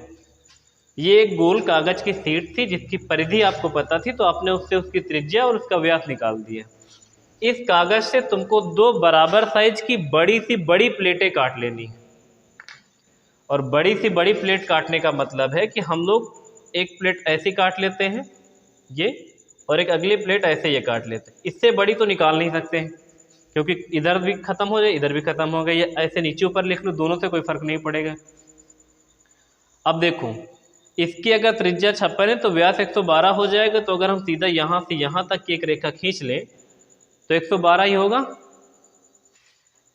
ये एक गोल कागज की शीट थी जिसकी परिधि आपको पता थी, तो आपने उससे उसकी त्रिज्या और उसका व्यास निकाल दिया। इस कागज से तुमको दो बराबर साइज की बड़ी सी बड़ी प्लेटें काट लेनी है। और बड़ी सी बड़ी प्लेट काटने का मतलब है कि हम लोग एक प्लेट ऐसी काट लेते हैं ये, और एक अगली प्लेट ऐसे ये काट लेते हैं। इससे बड़ी तो निकाल नहीं सकते हैं क्योंकि इधर भी खत्म हो जाए इधर भी खत्म हो गया। ये ऐसे नीचे ऊपर लिख लो, दोनों से कोई फर्क नहीं पड़ेगा। अब देखो, इसकी अगर त्रिज्या 56 है तो व्यास 112 हो जाएगा। तो अगर हम सीधा यहाँ से यहाँ तक की एक रेखा खींच लें तो 112 ही होगा।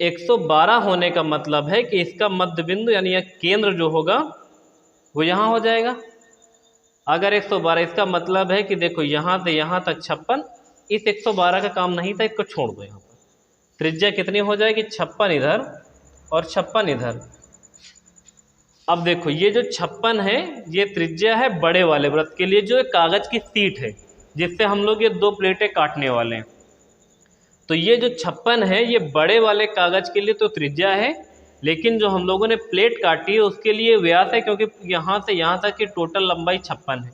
112 होने का मतलब है कि इसका मध्य बिंदु यानी यह केंद्र जो होगा वो यहाँ हो जाएगा। अगर 112, इसका मतलब है कि देखो यहाँ से यहाँ तक 56, इस 112 का काम नहीं था, इसको छोड़ दो। यहाँ पर त्रिज्या कितनी हो जाएगी, 56 इधर और 56 इधर। अब देखो, ये जो 56 है ये त्रिज्या है बड़े वाले वृत्त के लिए, जो एक कागज की शीट है जिससे हम लोग ये दो प्लेटें काटने वाले हैं। तो ये जो 56 है ये बड़े वाले कागज के लिए तो त्रिज्या है, लेकिन जो हम लोगों ने प्लेट काटी है उसके लिए व्यास है, क्योंकि यहाँ से यहाँ तक की टोटल लंबाई 56 है।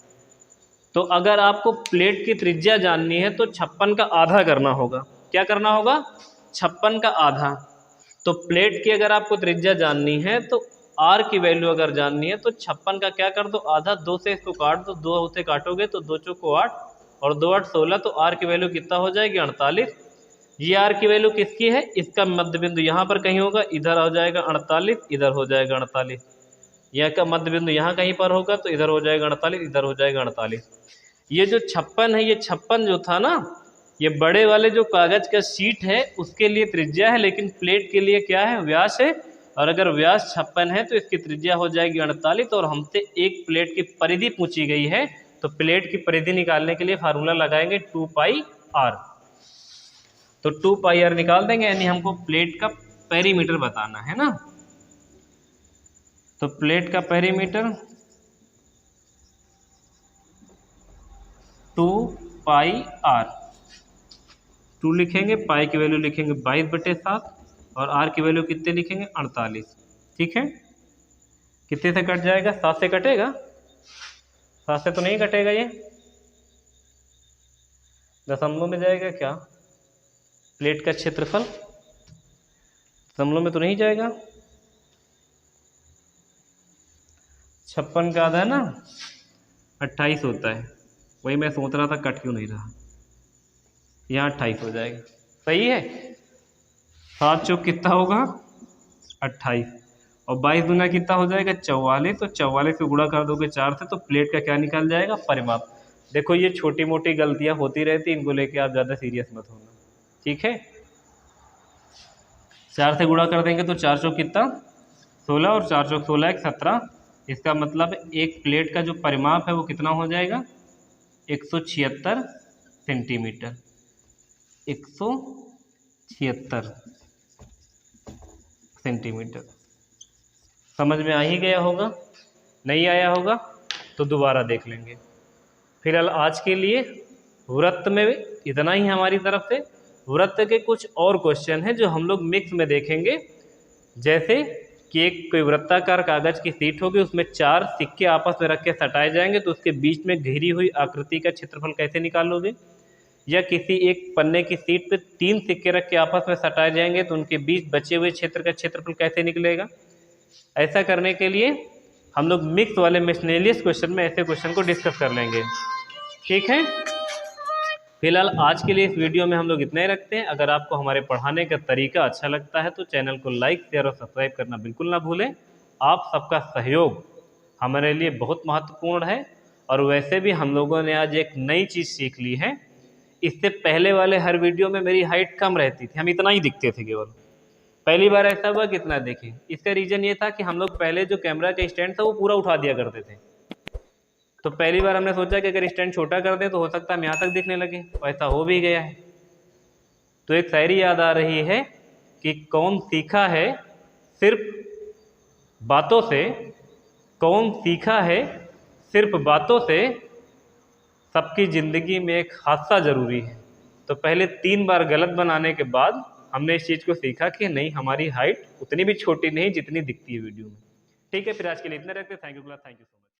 तो अगर आपको प्लेट की त्रिज्या जाननी है तो 56 का आधा करना होगा। क्या करना होगा, 56 का आधा। तो प्लेट की अगर आपको त्रिज्या जाननी है तो आर की वैल्यू अगर जाननी है तो 56 का क्या कर दो, आधा। 2 से इसको काट दो, 2 से काटोगे तो 2 चौको 8 और 2 8 16, तो आर की वैल्यू कितना हो जाएगी, 48। ये आर की वैल्यू किसकी है, इसका मध्य बिंदु यहाँ पर कहीं होगा, इधर हो जाएगा 48, इधर हो जाएगा 48। यह का मध्य बिंदु यहाँ कहीं पर होगा तो इधर हो जाएगा 48, इधर हो जाएगा 48। ये जो 56 है, ये 56 जो था ना, ये बड़े वाले जो कागज का शीट है उसके लिए त्रिज्या है, लेकिन प्लेट के लिए क्या है, व्यास है। और अगर व्यास 56 है तो इसकी त्रिज्या हो जाएगी 48। और हमसे एक प्लेट की परिधि पूछी गई है, तो प्लेट की परिधि निकालने के लिए फार्मूला लगाएंगे 2πr। तो 2πr निकाल देंगे, यानी हमको प्लेट का पेरीमीटर बताना है ना। तो प्लेट का पेरीमीटर 2πr, 2 लिखेंगे, पाई की वैल्यू लिखेंगे 22/7 और आर की वैल्यू कितने लिखेंगे, 48। ठीक है, कितने से कट जाएगा, 7 से कटेगा, 7 से तो नहीं कटेगा, ये दशमलव में जाएगा क्या, प्लेट का क्षेत्रफल दशमलव में तो नहीं जाएगा। 56 का आधा है ना 28 होता है, वही मैं सोच रहा था कट क्यों नहीं रहा। यहाँ 28 हो जाएगा, सही है। 7 चौक कितना होगा 28, और 22 दूना कितना हो जाएगा 44। तो 44 को गुणा कर दोगे 4 से, तो प्लेट का क्या निकल जाएगा परिमाप। देखो ये छोटी मोटी गलतियां होती रहती, इनको लेके आप ज़्यादा सीरियस मत होना, ठीक है। 4 से गुणा कर देंगे तो 4 चौक कितना 16, और 4 चौक 16 एक 17। इसका मतलब एक प्लेट का जो परिमाप है वो कितना हो जाएगा 176 सेंटीमीटर। 176 सेंटीमीटर। समझ में आ ही गया होगा, नहीं आया होगा तो दोबारा देख लेंगे। फिलहाल आज के लिए वृत्त में इतना ही हमारी तरफ से। वृत्त के कुछ और क्वेश्चन हैं जो हम लोग मिक्स में देखेंगे, जैसे कि एक कोई वृत्ताकार कागज की शीट होगी, उसमें 4 सिक्के आपस में रख के सटाए जाएंगे, तो उसके बीच में घिरी हुई आकृति का क्षेत्रफल कैसे निकालोगे। या किसी एक पन्ने की शीट पे 3 सिक्के रख के आपस में सटाए जाएंगे, तो उनके बीच बचे हुए क्षेत्र का क्षेत्रफल कैसे निकलेगा। ऐसा करने के लिए हम लोग मिक्स वाले मिसलेनियस क्वेश्चन में ऐसे क्वेश्चन को डिस्कस कर लेंगे, ठीक है। फिलहाल आज के लिए इस वीडियो में हम लोग इतना ही रखते हैं। अगर आपको हमारे पढ़ाने का तरीका अच्छा लगता है तो चैनल को लाइक, शेयर और सब्सक्राइब करना बिल्कुल ना भूलें। आप सबका सहयोग हमारे लिए बहुत महत्वपूर्ण है। और वैसे भी हम लोगों ने आज एक नई चीज़ सीख ली है। इससे पहले वाले हर वीडियो में मेरी हाइट कम रहती थी, हम इतना ही दिखते थे केवल। पहली बार ऐसा हुआ कितना देखें। इसका रीज़न ये था कि हम लोग पहले जो कैमरा का स्टैंड था वो पूरा उठा दिया करते थे। तो पहली बार हमने सोचा कि अगर स्टैंड छोटा कर दें तो हो सकता है हम यहाँ तक दिखने लगे, और ऐसा हो भी गया है। तो एक शायरी याद आ रही है कि कौन सीखा है सिर्फ बातों से, कौन सीखा है सिर्फ बातों से, सबकी ज़िंदगी में एक हादसा ज़रूरी है। तो पहले 3 बार गलत बनाने के बाद हमने इस चीज़ को सीखा कि नहीं, हमारी हाइट उतनी भी छोटी नहीं जितनी दिखती है वीडियो में, ठीक है। फिर आज के लिए इतना रखते हैं। Thank you so much.